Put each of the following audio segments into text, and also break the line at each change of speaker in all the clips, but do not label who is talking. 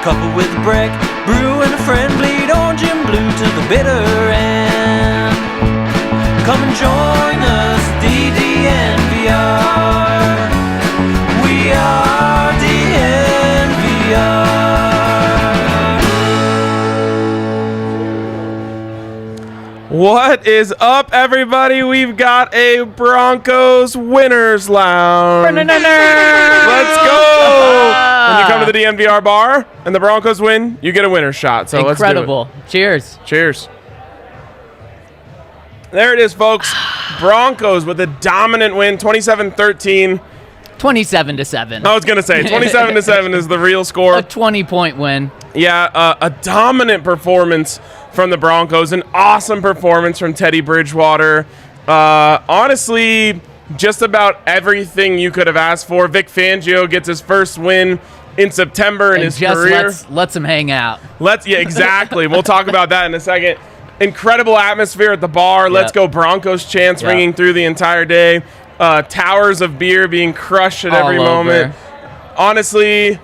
coupled with a brick, brew and a friend, bleed orange and blue to the bitter end. Come and join us, DNVR. We are DNVR.
What is up, everybody? We've got a Broncos Winners Lounge. Let's go! When you come to the DNVR Bar and the Broncos win, you get a winner's shot. So
incredible.
Let's do it.
Cheers.
Cheers. There it is, folks. Broncos with a dominant win, 27-13.
27-7.
I was going to say 27-7 is the real score.
A 20-point win.
Yeah, a dominant performance from the Broncos. An awesome performance from Teddy Bridgewater. Honestly, just about everything you could have asked for. Vic Fangio gets his first win in September in his career.
Lets him hang out.
Yeah, exactly. We'll talk about that in a second. Incredible atmosphere at the bar. Yep. Let's go Broncos chants ringing through the entire day. Towers of beer being crushed at every moment. Honestly,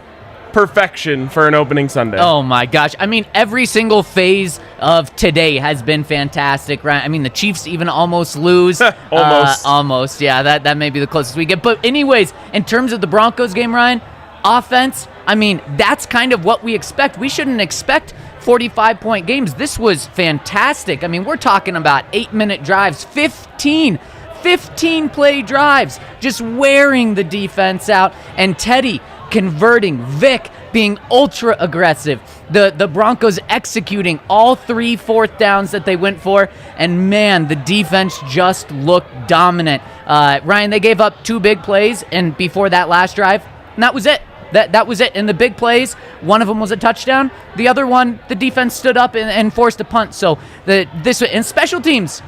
perfection for an opening Sunday.
Oh my gosh. I mean, every single phase of today has been fantastic, right? I mean, the Chiefs even almost lose. Almost. Yeah, that may be the closest we get. But anyways, in terms of the Broncos game, Ryan, offense, I mean, that's kind of what we expect. We shouldn't expect 45-point games. This was fantastic. I mean, we're talking about 8-minute drives, 15-play drives, just wearing the defense out, and Teddy converting, Vic being ultra aggressive, the Broncos executing all 3 fourth downs that they went for, and man, the defense just looked dominant. Ryan, they gave up 2 big plays, and before that last drive, and that was it. That was it. And the big plays, one of them was a touchdown. The other one, the defense stood up and forced a punt. So and special teams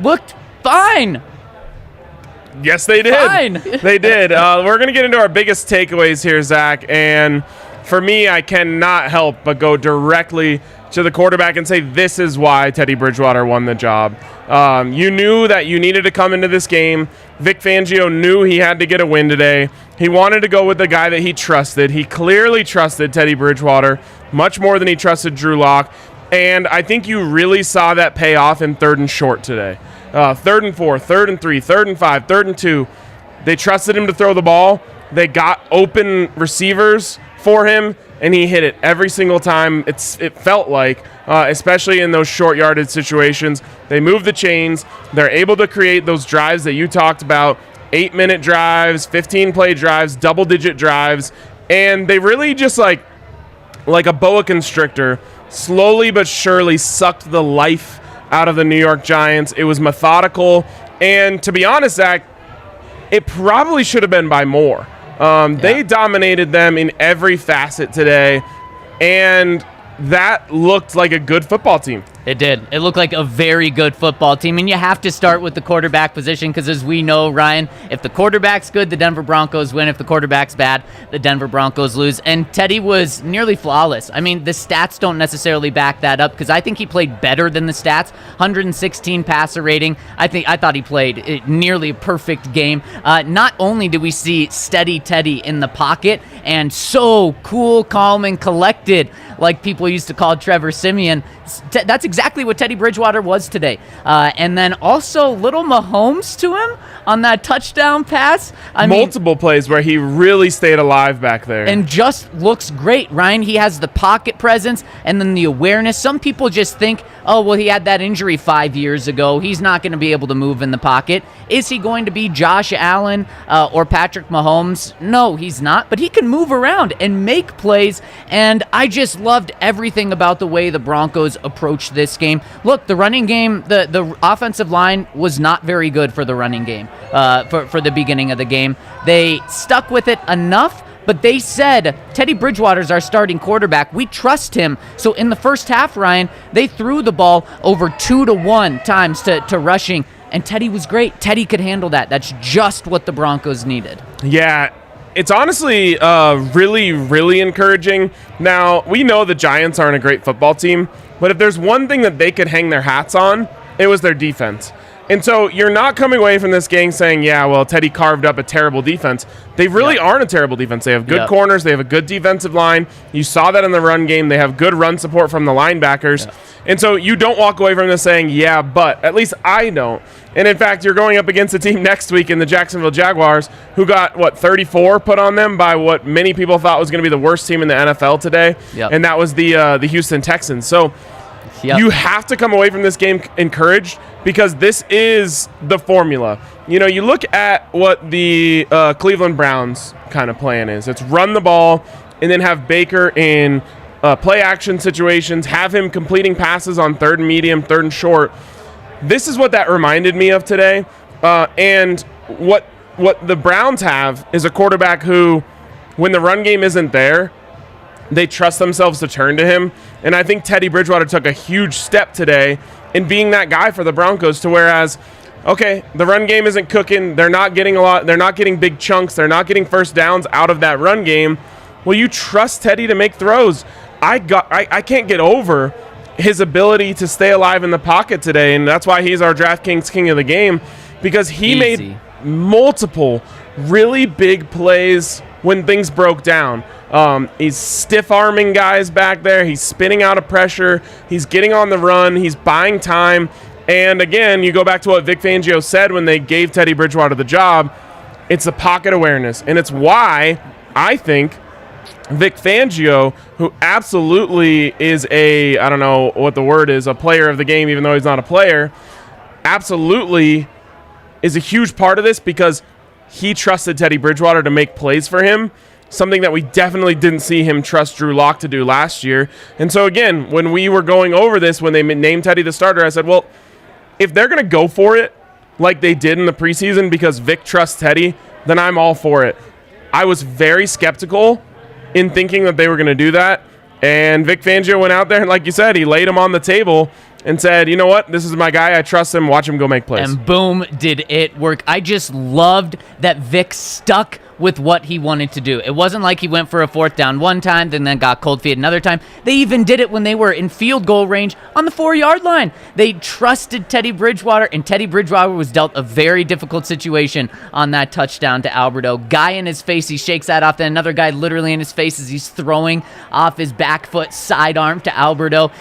looked fine.
Yes, they did.
Fine.
They did. We're going to get into our biggest takeaways here, Zach. And for me, I cannot help but go directly to the quarterback and say this is why Teddy Bridgewater won the job. You knew that you needed to come into this game. Vic Fangio knew he had to get a win today. He wanted to go with the guy that he trusted. He clearly trusted Teddy Bridgewater much more than he trusted Drew Lock. And I think you really saw that pay off in 3rd and short today. 3rd and 4, 3rd and 3, 3rd and 5, 3rd and 2. They trusted him to throw the ball. They got open receivers for him, and he hit it every single time. It felt like, especially in those short yardage situations. They move the chains. They're able to create those drives that you talked about, 8-minute drives, 15-play drives, double-digit drives, and they really just like a boa constrictor, slowly but surely sucked the life out of the New York Giants. It was methodical, and to be honest, Zach, it probably should have been by more. They dominated them in every facet today, and that looked like a good football team.
It did. It looked like a very good football team, and you have to start with the quarterback position because, as we know, Ryan, if the quarterback's good, the Denver Broncos win. If the quarterback's bad, the Denver Broncos lose, and Teddy was nearly flawless. I mean, the stats don't necessarily back that up because I think he played better than the stats. 116 passer rating. I thought he played nearly a perfect game. Not only did we see steady Teddy in the pocket and so cool, calm, and collected, like people used to call Trevor Siemian, that's exactly what Teddy Bridgewater was today. And then also little Mahomes to him on that touchdown pass.
Multiple plays where he really stayed alive back there.
And just looks great, Ryan. He has the pocket presence and then the awareness. Some people just think, oh, well, he had that injury 5 years ago. He's not going to be able to move in the pocket. Is he going to be Josh Allen or Patrick Mahomes? No, he's not. But he can move around and make plays. And I just loved everything about the way the Broncos approached this game. Look, the running game, the offensive line was not very good for the running game for the beginning of the game. They stuck with it enough, but they said, Teddy Bridgewater's our starting quarterback. We trust him. So in the first half, Ryan, they threw the ball over 2-1 times to rushing, and Teddy was great. Teddy could handle that. That's just what the Broncos needed.
Yeah, it's honestly really, really encouraging. Now, we know the Giants aren't a great football team, but if there's one thing that they could hang their hats on, it was their defense. And so you're not coming away from this game saying, yeah, well, Teddy carved up a terrible defense. They really aren't a terrible defense. They have good corners. They have a good defensive line. You saw that in the run game. They have good run support from the linebackers. And so you don't walk away from this saying, yeah, but at least I don't. And in fact, you're going up against a team next week in the Jacksonville Jaguars who got, 34 put on them by what many people thought was going to be the worst team in the NFL today. And that was the Houston Texans. So you have to come away from this game encouraged because this is the formula. You know, you look at what the Cleveland Browns kind of plan is. It's run the ball and then have Baker in play action situations, have him completing passes on 3rd and medium, 3rd and short. This is what that reminded me of today. And what the Browns have is a quarterback who, when the run game isn't there, they trust themselves to turn to him. And I think Teddy Bridgewater took a huge step today in being that guy for the Broncos to whereas, okay, the run game isn't cooking. They're not getting a lot. They're not getting big chunks. They're not getting first downs out of that run game. Well, you trust Teddy to make throws. I can't get over his ability to stay alive in the pocket today, and that's why he's our DraftKings king of the game because he made multiple really big plays when things broke down. He's stiff-arming guys back there. He's spinning out of pressure. He's getting on the run. He's buying time. And, again, you go back to what Vic Fangio said when they gave Teddy Bridgewater the job. It's the pocket awareness, and it's why I think Vic Fangio, who absolutely is I don't know what the word is, a player of the game, even though he's not a player, absolutely is a huge part of this because he trusted Teddy Bridgewater to make plays for him, something that we definitely didn't see him trust Drew Lock to do last year. And so, again, when we were going over this, when they named Teddy the starter, I said, well, if they're going to go for it like they did in the preseason because Vic trusts Teddy, then I'm all for it. I was very skeptical in thinking that they were going to do that. And Vic Fangio went out there, and like you said, he laid him on the table and said, you know what, this is my guy. I trust him. Watch him go make plays.
And boom, did it work. I just loved that Vic stuck with what he wanted to do. It wasn't like he went for a 4th down one time, then got cold feet another time. They even did it when they were in field goal range on the 4-yard line. They trusted Teddy Bridgewater, and Teddy Bridgewater was dealt a very difficult situation on that touchdown to Alberto. Guy in his face, he shakes that off. Then another guy literally in his face as he's throwing off his back foot sidearm to Alberto.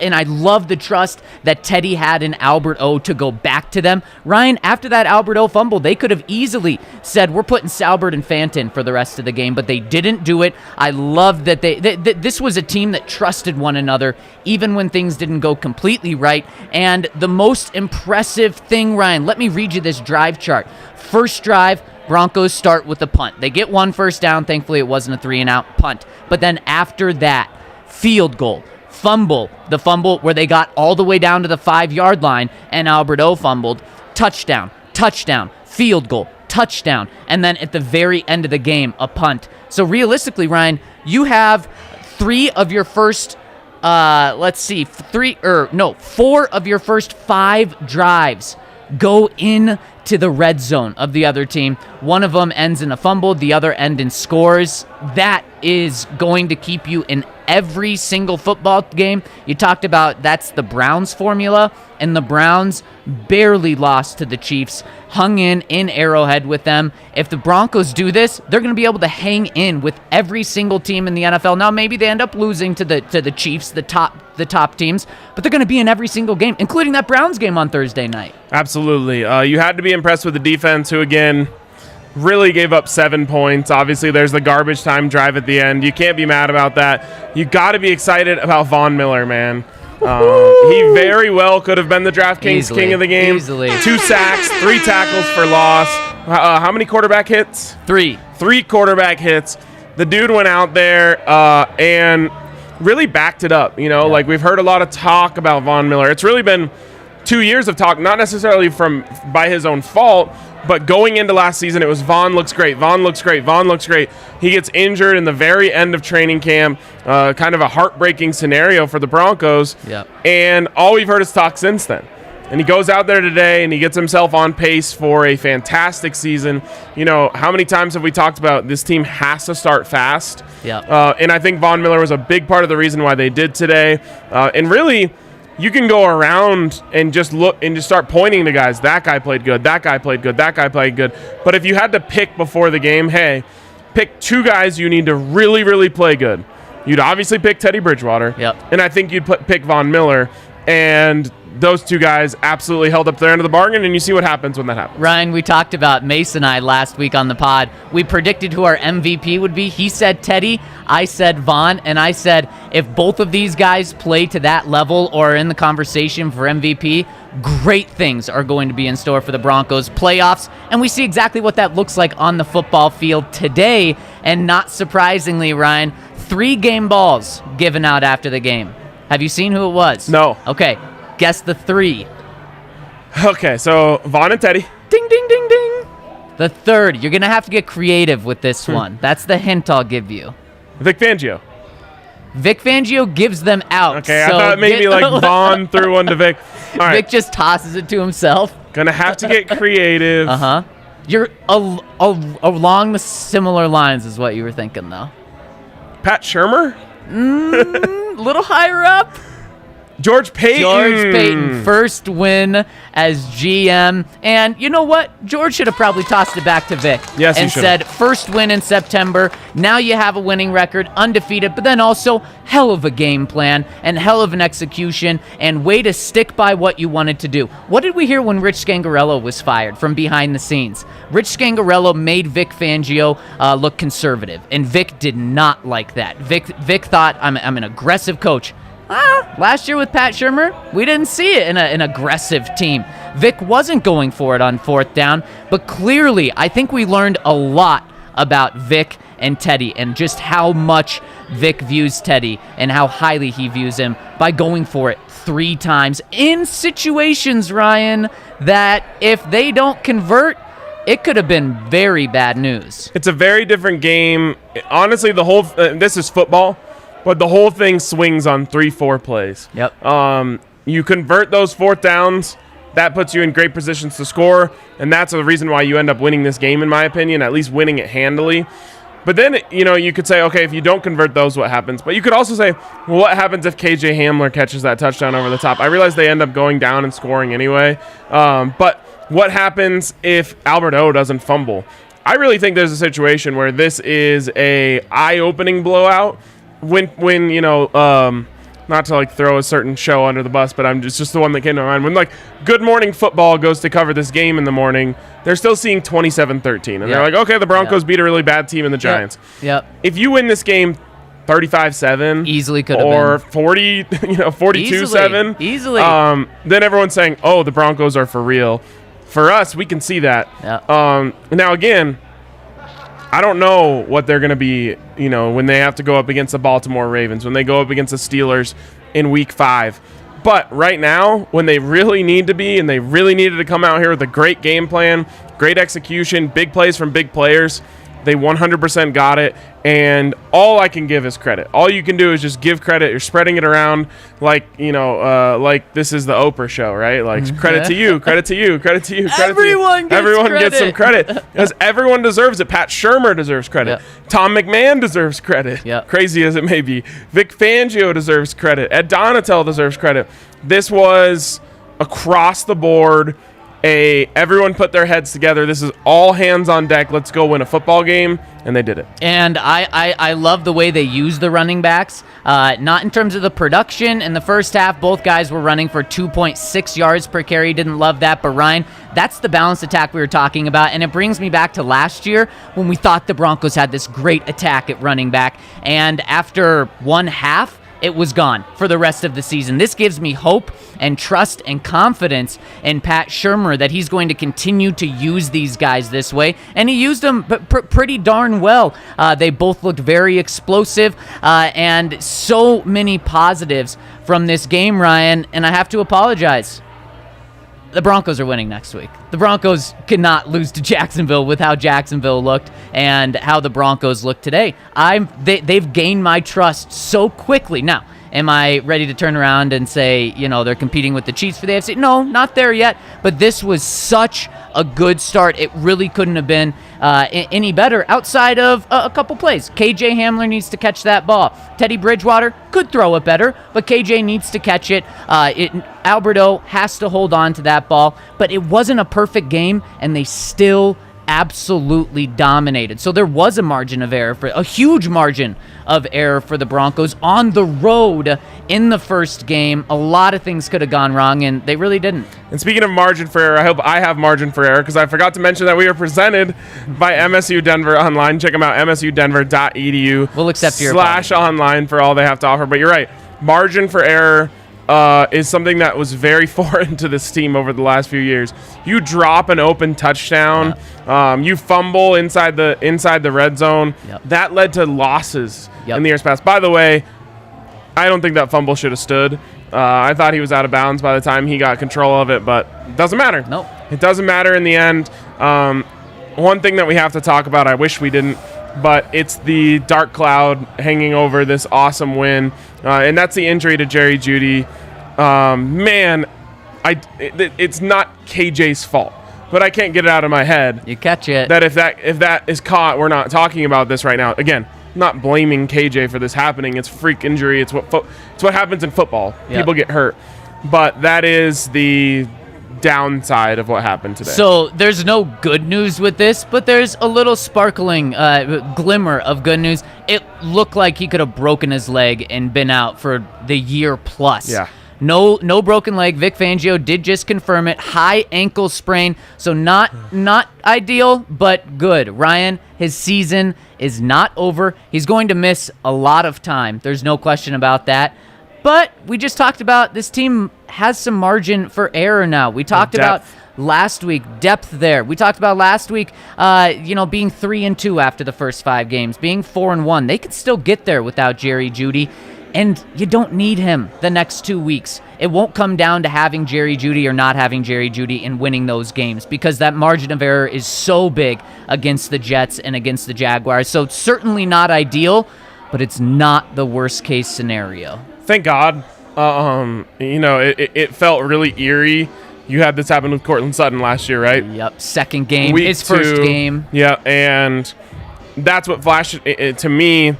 And I love the trust that Teddy had in Alberto to go back to them. Ryan, after that Alberto fumble, they could have easily said, we're putting Salbert and Fant in for the rest of the game, but they didn't do it. I love that this was a team that trusted one another, even when things didn't go completely right. And the most impressive thing, Ryan, let me read you this drive chart. First drive, Broncos start with a punt. They get 1 first down. Thankfully, it wasn't a 3-and-out punt. But then after that, field goal. Fumble, the fumble where they got all the way down to the 5-yard line and Alberto fumbled. Touchdown, field goal, touchdown, and then at the very end of the game, a punt. So realistically, Ryan, you have 4 of your first 5 drives go in to the red zone of the other team. One of them ends in a fumble, the other end in scores. That is going to keep you in every single football game. You talked about that's the Browns formula, and the Browns barely lost to the Chiefs, hung in Arrowhead with them. If the Broncos do this, they're going to be able to hang in with every single team in the NFL. Now, maybe they end up losing to the Chiefs, the top teams, but they're going to be in every single game, including that Browns game on Thursday night.
Absolutely. You had to be impressed with the defense, who, again, really gave up 7 points. Obviously, there's the garbage time drive at the end. You can't be mad about that. You got to be excited about Von Miller, man. He very well could have been the DraftKings king of the game.
Easily.
2 sacks, 3 tackles for loss. How many quarterback hits?
3.
3 quarterback hits. The dude went out there and really backed it up. You know, like we've heard a lot of talk about Von Miller. It's really been 2 years of talk, not necessarily by his own fault, but going into last season, it was Von looks great, Von looks great, Von looks great. He gets injured in the very end of training camp, kind of a heartbreaking scenario for the Broncos.
Yep.
And all we've heard is talk since then. And he goes out there today and he gets himself on pace for a fantastic season. You know, how many times have we talked about this team has to start fast?
Yep.
And I think Von Miller was a big part of the reason why they did today. And really, you can go around and just look and just start pointing to guys. That guy played good. That guy played good. That guy played good. But if you had to pick before the game, hey, pick 2 guys you need to really, really play good. You'd obviously pick Teddy Bridgewater.
Yep.
And I think you'd pick Von Miller. And those 2 guys absolutely held up their end of the bargain, and you see what happens when that happens.
Ryan, we talked about Mace and I last week on the pod. We predicted who our MVP would be. He said Teddy, I said Vaughn, and I said if both of these guys play to that level or are in the conversation for MVP, great things are going to be in store for the Broncos playoffs, and we see exactly what that looks like on the football field today. And not surprisingly, Ryan, 3 game balls given out after the game. Have you seen who it was?
No.
Okay. Guess the 3.
Okay, so Vaughn and Teddy.
Ding, ding, ding, ding. The 3rd. You're going to have to get creative with this one. That's the hint I'll give you.
Vic Fangio.
Vic Fangio gives them out.
Okay,
so
I thought maybe like Vaughn threw one to Vic. All right.
Vic just tosses it to himself.
Gonna have to get creative.
Uh-huh. You're along the similar lines is what you were thinking, though.
Pat Shurmur?
A little higher up.
George Payton.
First win as GM. And you know what? George should have probably tossed it back to Vic.
Yes, he
and
should
said,
have.
first win in September. Now you have a winning record, undefeated, but then also hell of a game plan and hell of an execution and way to stick by what you wanted to do. What did we hear when Rich Scangarello was fired from behind the scenes? Rich Scangarello made Vic Fangio look conservative, and Vic did not like that. Vic thought, I'm an aggressive coach. Last year with Pat Shurmur, we didn't see it in an aggressive team. Vic wasn't going for it on 4th down, but clearly I think we learned a lot about Vic and Teddy and just how much Vic views Teddy and how highly he views him by going for it 3 times in situations, Ryan, that if they don't convert, it could have been very bad news.
It's a very different game. Honestly, the whole this is football. But the whole thing swings on 3-4 plays.
Yep.
You convert those 4th downs, that puts you in great positions to score, and that's the reason why you end up winning this game, in my opinion, at least winning it handily. But then, you could say, okay, if you don't convert those, what happens? But you could also say, well, what happens if KJ Hamler catches that touchdown over the top? I realize they end up going down and scoring anyway. But what happens if Albert O doesn't fumble? I really think there's a situation where this is a eye-opening blowout. When not to like throw a certain show under the bus, but I'm just the one that came to mind. When like Good Morning Football goes to cover this game in the morning, they're still seeing 27-13, and they're like, okay, the Broncos beat a really bad team in the Giants.
Yep.
If you win this game 35-7,
easily could have
or
been
42-7,
easily.
Then everyone's saying, oh, the Broncos are for real. For us, we can see that.
Yeah.
Now again, I don't know what they're going to be, when they have to go up against the Baltimore Ravens, when they go up against the Steelers in Week 5. But right now, when they really need to be, and they really needed to come out here with a great game plan, great execution, big plays from big players, they 100% got it. And all I can give is credit. All you can do is just give credit. You're spreading it around like this is the Oprah show, right? Like credit to you, credit to you, credit to you, credit
Everyone
to you. Everyone gets some
credit.
because everyone deserves it. Pat Shurmur deserves credit.
Yep.
Tom McMahon deserves credit.
Yep.
Crazy as it may be. Vic Fangio deserves credit. Ed Donatel deserves credit. This was across the board. Everyone put their heads together. This is all hands on deck. Let's go win a football game, and they did it.
And I love the way they use the running backs. Not in terms of the production. In the first half, both guys were running for 2.6 yards per carry. Didn't love that. But, Ryan, that's the balanced attack we were talking about. And it brings me back to last year when we thought the Broncos had this great attack at running back. And after one half, it was gone for the rest of the season. This gives me hope and trust and confidence in Pat Shurmur that he's going to continue to use these guys this way. And he used them pretty darn well. They both looked very explosive and so many positives from this game, Ryan. And I have to apologize. The Broncos are winning next week. The Broncos cannot lose to Jacksonville with how Jacksonville looked and how the Broncos look today. They've gained my trust so quickly. Now, am I ready to turn around and say, they're competing with the Chiefs for the AFC? No, not there yet. But this was such a good start. It really couldn't have been any better outside of a couple plays. KJ Hamler needs to catch that ball. Teddy Bridgewater could throw it better, but KJ needs to catch it. Alberto has to hold on to that ball, but it wasn't a perfect game, and they still absolutely dominated. So there was a margin of error, a huge margin of error for the Broncos on the road in the first game. A lot of things could have gone wrong, and they really didn't.
And speaking of margin for error, I hope I have margin for error, because I forgot to mention that we are presented by MSU Denver Online. Check them out, msudenver.edu.
We'll accept your
/online for all they have to offer. But you're right, margin for error is something that was very foreign to this team over the last few years. You drop an open touchdown, you fumble inside the red zone. That led to losses in the years past. By the way, I don't think that fumble should have stood. I thought he was out of bounds by the time he got control of it, but it doesn't matter.
Nope.
It doesn't matter in the end. One thing that we have to talk about, I wish we didn't, but it's the dark cloud hanging over this awesome win, and that's the injury to Jerry Jeudy. Man, it's not KJ's fault, but I can't get it out of my head.
You catch it.
That if that is caught, we're not talking about this right now. Again, not blaming KJ for this happening. It's freak injury. It's what happens in football.
Yep. People
get hurt, but that is the downside of what happened today.
So there's no good news with this, but there's a little sparkling glimmer of good news. It looked like he could have broken his leg and been out for the year plus.
Yeah.
No broken leg. Vic Fangio did just confirm it. High ankle sprain. So not ideal, but good. Ryan, his season is not over. He's going to miss a lot of time. There's no question about that. But we just talked about this team has some margin for error now. We talked about last week, depth there. We talked about last week, being 3-2 after the first 5 games, being 4-1. They could still get there without Jerry Jeudy, and you don't need him the next 2 weeks. It won't come down to having Jerry Jeudy or not having Jerry Jeudy and winning those games, because that margin of error is so big against the Jets and against the Jaguars. So it's certainly not ideal, but it's not the worst case scenario.
Thank God. It felt really eerie. You had this happen with Courtland Sutton last year, right?
Yep, second game,
Week
his
2,
first game.
Yeah, and that's what flashed it to me.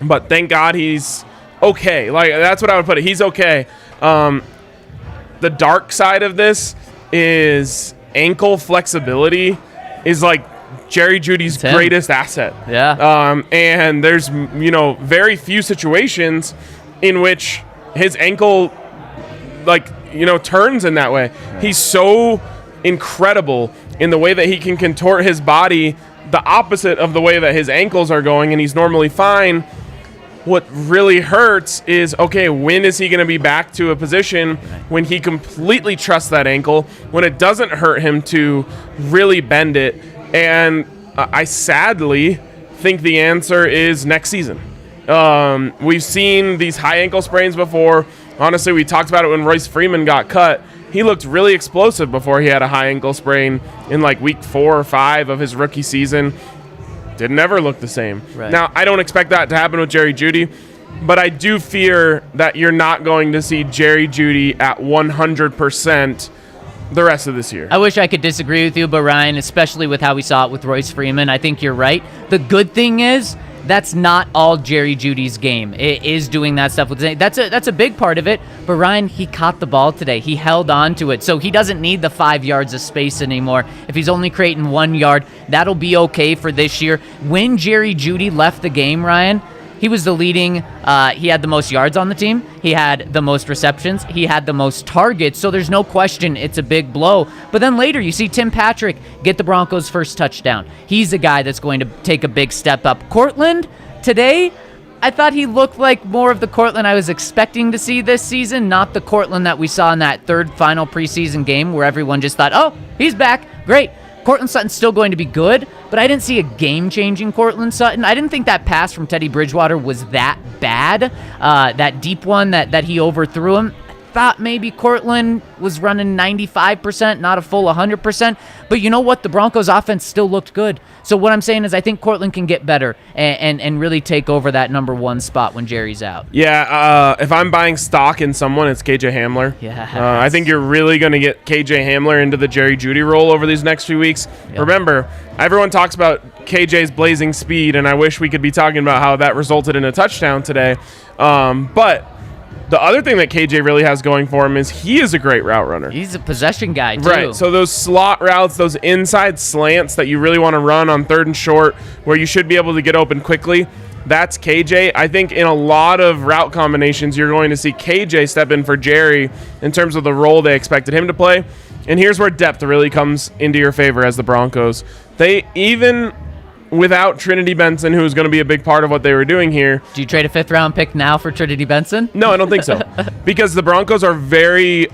But thank God he's okay. Like, that's what I would put it. He's okay. The dark side of this is ankle flexibility is like Jerry Jeudy's greatest asset.
Yeah.
And there's, very few situations in which his ankle, turns in that way. Yeah. He's so incredible in the way that he can contort his body the opposite of the way that his ankles are going, and he's normally fine. What really hurts is, okay, when is he going to be back to a position when he completely trusts that ankle, when it doesn't hurt him to really bend it? And I sadly think the answer is next season. We've seen these high ankle sprains before. Honestly, we talked about it when Royce Freeman got cut. He looked really explosive before he had a high ankle sprain in week 4 or 5 of his rookie season. Didn't ever look the same. Right. Now, I don't expect that to happen with Jerry Jeudy, but I do fear that you're not going to see Jerry Jeudy at 100% the rest of this year.
I wish I could disagree with you, but Ryan, especially with how we saw it with Royce Freeman, I think you're right. The good thing is, that's not all Jerry Jeudy's game. It is doing that stuff with his, that's a big part of it. But Ryan, he caught the ball today. He held on to it. So he doesn't need the 5 yards of space anymore. If he's only creating 1 yard, that'll be okay for this year. When Jerry Jeudy left the game, Ryan, he was the leading, he had the most yards on the team. He had the most receptions. He had the most targets. So there's no question it's a big blow. But then later you see Tim Patrick get the Broncos' first touchdown. He's a guy that's going to take a big step up. Courtland, today, I thought he looked like more of the Courtland I was expecting to see this season, not the Courtland that we saw in that third final preseason game where everyone just thought, oh, he's back, great. Courtland Sutton's still going to be good, but I didn't see a game-changing Courtland Sutton. I didn't think that pass from Teddy Bridgewater was that bad, that deep one that he overthrew him. thought maybe Cortland was running 95%, not a full 100%. But you know what? The Broncos offense still looked good. So what I'm saying is I think Cortland can get better and really take over that number 1 spot when Jerry's out.
Yeah, if I'm buying stock in someone, it's KJ Hamler.
Yeah.
I think you're really going to get KJ Hamler into the Jerry Jeudy role over these next few weeks. Yep. Remember, everyone talks about KJ's blazing speed, and I wish we could be talking about how that resulted in a touchdown today. But the other thing that KJ really has going for him is he is a great route runner.
He's a possession guy, too.
Right, so those slot routes, those inside slants that you really want to run on 3rd and short where you should be able to get open quickly, that's KJ. I think in a lot of route combinations, you're going to see KJ step in for Jerry in terms of the role they expected him to play. And here's where depth really comes into your favor as the Broncos. They, even without Trinity Benson, who's going to be a big part of what they were doing here.
Do you trade a 5th-round pick now for Trinity Benson?
No, I don't think so. Because the Broncos are very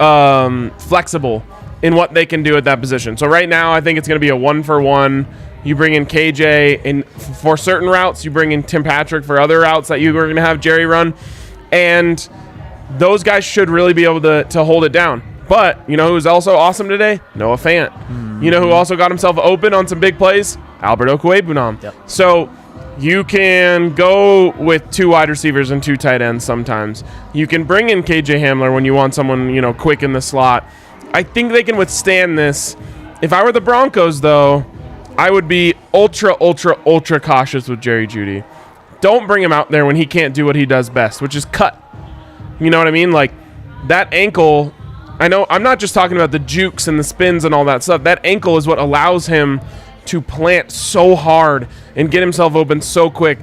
flexible in what they can do at that position. So right now, I think it's going to be a 1-for-1. You bring in KJ and for certain routes. You bring in Tim Patrick for other routes that you are going to have Jerry run. And those guys should really be able to hold it down. But you know who's also awesome today? Noah Fant. Mm-hmm. You know who also got himself open on some big plays? Albert Okwuegbunam. Yep. So you can go with 2 wide receivers and 2 tight ends sometimes. You can bring in KJ Hamler when you want someone, you know, quick in the slot. I think they can withstand this. If I were the Broncos, though, I would be ultra cautious with Jerry Jeudy. Don't bring him out there when he can't do what he does best, which is cut. You know what I mean? Like, that ankle, I know I'm not just talking about the jukes and the spins and all that stuff. That ankle is what allows him to plant so hard and get himself open so quick.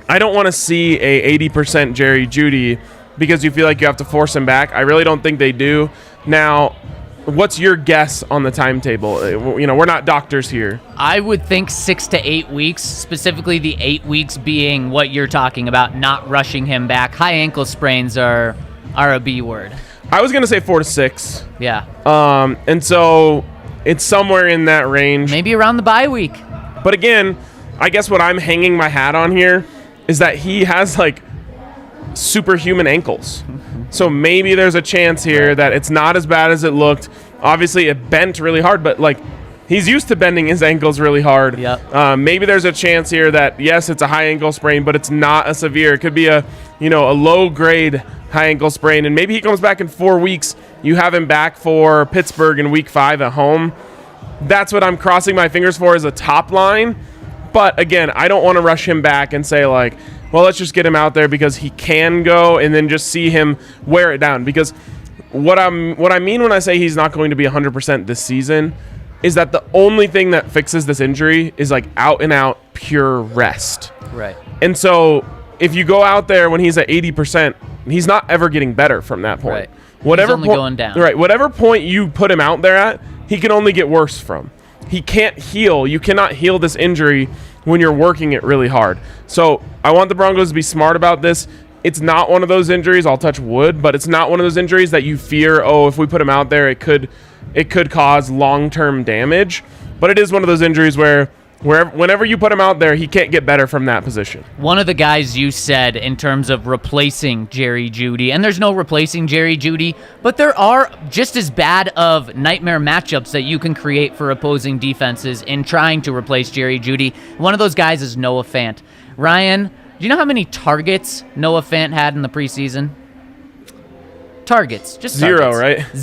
I don't want to see a 80% Jerry Jeudy because you feel like you have to force him back. I really don't think they do. Now, what's your guess on the timetable? You know, we're not doctors here.
I would think 6 to 8 weeks, specifically the 8 weeks being what you're talking about, not rushing him back. High ankle sprains are a B word.
I was going to say 4 to 6.
Yeah.
And so it's somewhere in that range.
Maybe around the bye week.
But again, I guess what I'm hanging my hat on here is that he has like superhuman ankles. So maybe there's a chance here that it's not as bad as it looked. Obviously, it bent really hard, but like he's used to bending his ankles really hard.
Yep.
Maybe there's a chance here that, yes, it's a high ankle sprain, but it's not a severe. It could be a low grade high ankle sprain, and maybe he comes back in 4 weeks. You have him back for Pittsburgh in week 5 at home. That's what I'm crossing my fingers for as a top line. But again, I don't want to rush him back and say like, well, let's just get him out there because he can go and then just see him wear it down. Because what I mean when I say he's not going to be 100% this season is that the only thing that fixes this injury is like out and out pure rest.
Right.
And so if you go out there when he's at 80%, he's not ever getting better from that point.
Right. He's only going down.
Right. Whatever point you put him out there at, he can only get worse from. He can't heal. You cannot heal this injury when you're working it really hard. So I want the Broncos to be smart about this. It's not one of those injuries, I'll touch wood, but it's not one of those injuries that you fear, oh, if we put him out there, it could cause long-term damage. But it is one of those injuries where whenever you put him out there, he can't get better from that position.
One of the guys you said in terms of replacing Jerry Jeudy, and there's no replacing Jerry Jeudy, but there are just as bad of nightmare matchups that you can create for opposing defenses in trying to replace Jerry Jeudy. One of those guys is Noah Fant. Ryan, do you know how many targets Noah Fant had in the preseason? Targets. Just
zero,
targets.
right?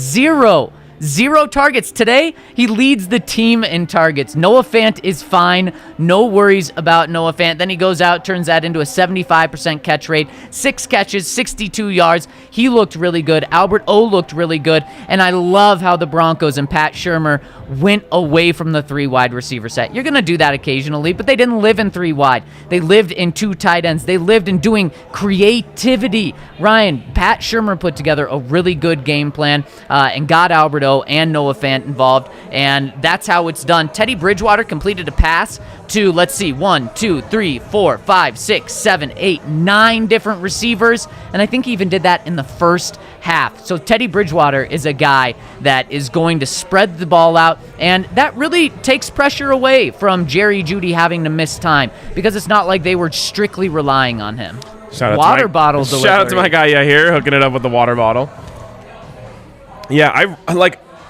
Zero targets. Today, he leads the team in targets. Noah Fant is fine. No worries about Noah Fant. Then he goes out, turns that into a 75% catch rate. 6 catches, 62 yards. He looked really good. Albert O looked really good. And I love how the Broncos and Pat Shurmur went away from the 3 wide receiver set. You're going to do that occasionally, but they didn't live in 3 wide. They lived in 2 tight ends. They lived in doing creativity. Ryan, Pat Shurmur put together a really good game plan and got Albert O and Noah Fant involved, and that's how it's done. Teddy Bridgewater completed a pass to, 1, 2, 3, 4, 5, 6, 7, 8, 9 different receivers, and I think he even did that in the first half. So Teddy Bridgewater is a guy that is going to spread the ball out, and that really takes pressure away from Jerry Jeudy having to miss time, because it's not like they were strictly relying on him.
Shout out
water bottle delivery.
Shout out to my guy here hooking it up with the water bottle. Yeah,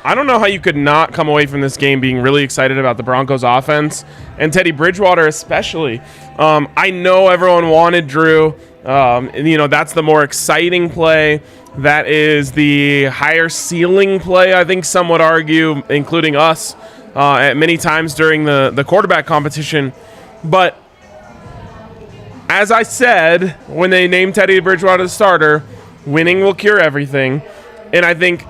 I don't know how you could not come away from this game being really excited about the Broncos offense and Teddy Bridgewater especially. I know everyone wanted Drew. That's the more exciting play. That is the higher ceiling play, I think some would argue, including us, at many times during the quarterback competition. But as I said, when they named Teddy Bridgewater the starter, winning will cure everything. And I think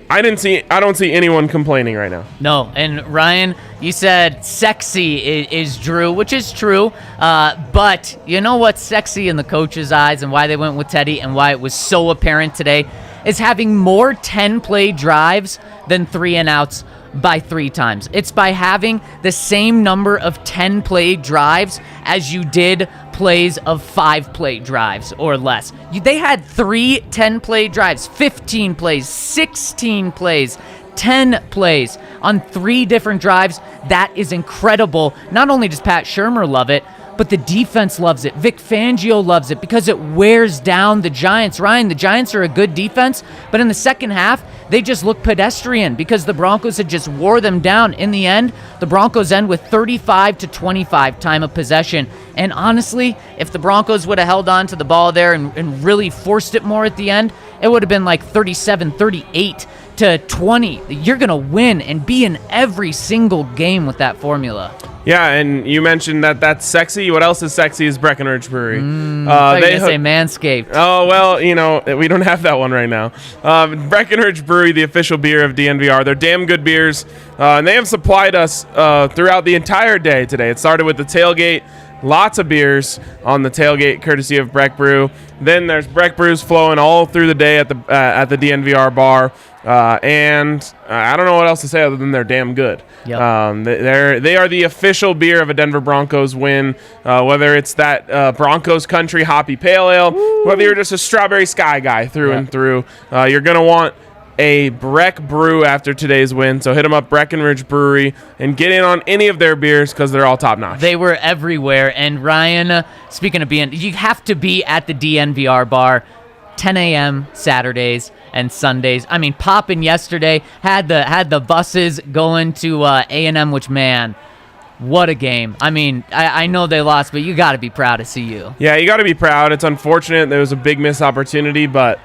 I don't see anyone complaining right now.
No, and Ryan, you said sexy is Drew, which is true. But you know what's sexy in the coach's eyes and why they went with Teddy and why it was so apparent today is having more 10-play drives than 3-and-outs by 3 times. It's by having the same number of 10-play drives as you did plays of 5-play drives or less. They had 3 10-play drives, 15 plays, 16 plays, 10 plays on 3 different drives. That is incredible. Not only does Pat Shurmur love it, but the defense loves it. Vic Fangio loves it because it wears down the Giants. Ryan, the Giants are a good defense, but in the second half, they just look pedestrian because the Broncos had just wore them down. In the end, the Broncos end with 35-25 time of possession. And honestly, if the Broncos would have held on to the ball there and really forced it more at the end, it would have been like 37-38-20. You're going to win and be in every single game with that formula.
Yeah, and you mentioned that's sexy. What else is sexy is Breckenridge Brewery.
I thought you were going to say Manscaped.
Oh, well, we don't have that one right now. Breckenridge Brewery, the official beer of DNVR. They're damn good beers, and they have supplied us throughout the entire day today. It started with the tailgate. Lots of beers on the tailgate, courtesy of Breck Brew. Then there's Breck Brews flowing all through the day at the DNVR bar. And I don't know what else to say other than they're damn good.
Yep.
They are the official beer of a Denver Broncos win, whether it's that Broncos Country Hoppy Pale Ale, whether you're just a Strawberry Sky guy through and through. You're going to want a Breck Brew after today's win. So hit them up, Breckenridge Brewery, and get in on any of their beers because they're all top-notch.
They were everywhere. And Ryan, speaking of being, you have to be at the DNVR bar 10 a.m. Saturdays and Sundays. I mean, Poppin' yesterday had the buses going to A&M, which, man, what a game. I mean, I know they lost, but you got to be proud to see you.
Yeah, you got to be proud. It's unfortunate there was a big missed opportunity, but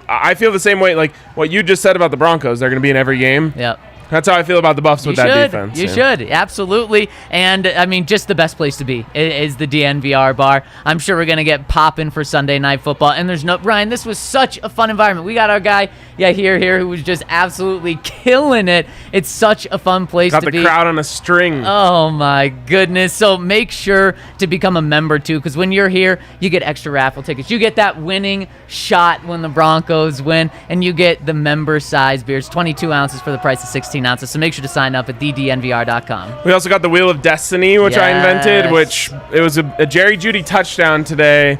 I feel the same way, like what you just said about the Broncos. They're going to be in every game.
Yep.
That's how I feel about the Buffs with that defense.
You should, absolutely. And, I mean, just the best place to be is the DNVR bar. I'm sure we're going to get popping for Sunday Night Football. And there's no... Ryan, this was such a fun environment. We got our guy, here, who was just absolutely killing it. It's such a fun place to be.
Got the crowd on a string.
Oh, my goodness. So make sure to become a member, too, because when you're here, you get extra raffle tickets. You get that winning shot when the Broncos win, and you get the member-size beers, 22 ounces for the price of 16 ounces. So make sure to sign up at DNVR.com.
We also got the Wheel of Destiny, which I invented, which it was a Jerry Jeudy touchdown today.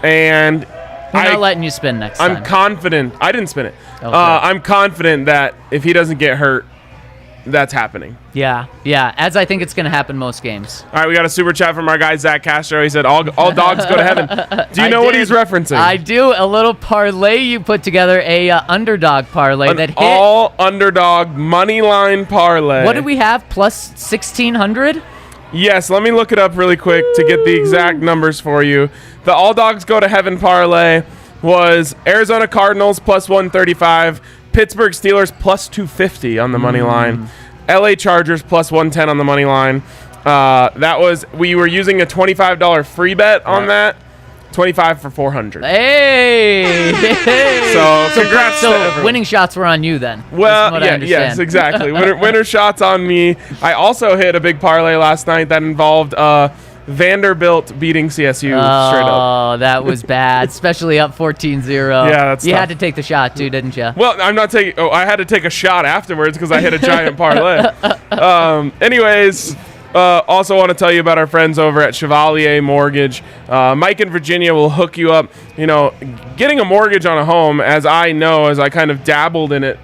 And
we're not letting you spin next time.
I'm confident. I didn't spin it.
Okay.
I'm confident that if he doesn't get hurt, that's happening.
Yeah, as I think it's going to happen most games.
All right, we got a super chat from our guy, Zach Castro. He said, all dogs go to heaven. Do you know what he's referencing?
I do. A little parlay you put together, a underdog parlay that hit.
All underdog money line parlay.
What do we have, plus 1,600?
Yes, let me look it up really quick to get the exact numbers for you. The all dogs go to heaven parlay was Arizona Cardinals plus 135, Pittsburgh Steelers plus 250 on the money line, LA Chargers plus 110 on the money line. We were using a $25 free bet on that. 25 for 400.
Hey!
So congrats to everyone.
Winning shots were on you then.
Well, yes, exactly. Winner shots on me. I also hit a big parlay last night that involved Vanderbilt beating CSU straight up.
Oh, that was bad, especially up 14-0.
Yeah, that's
You
tough.
had to take the shot too, didn't you?
Well, I'm not taking. Oh, I had to take a shot afterwards because I hit a giant parlay. Anyways, also want to tell you about our friends over at Chevalier Mortgage. Mike in Virginia will hook you up. You know, getting a mortgage on a home, as I kind of dabbled in it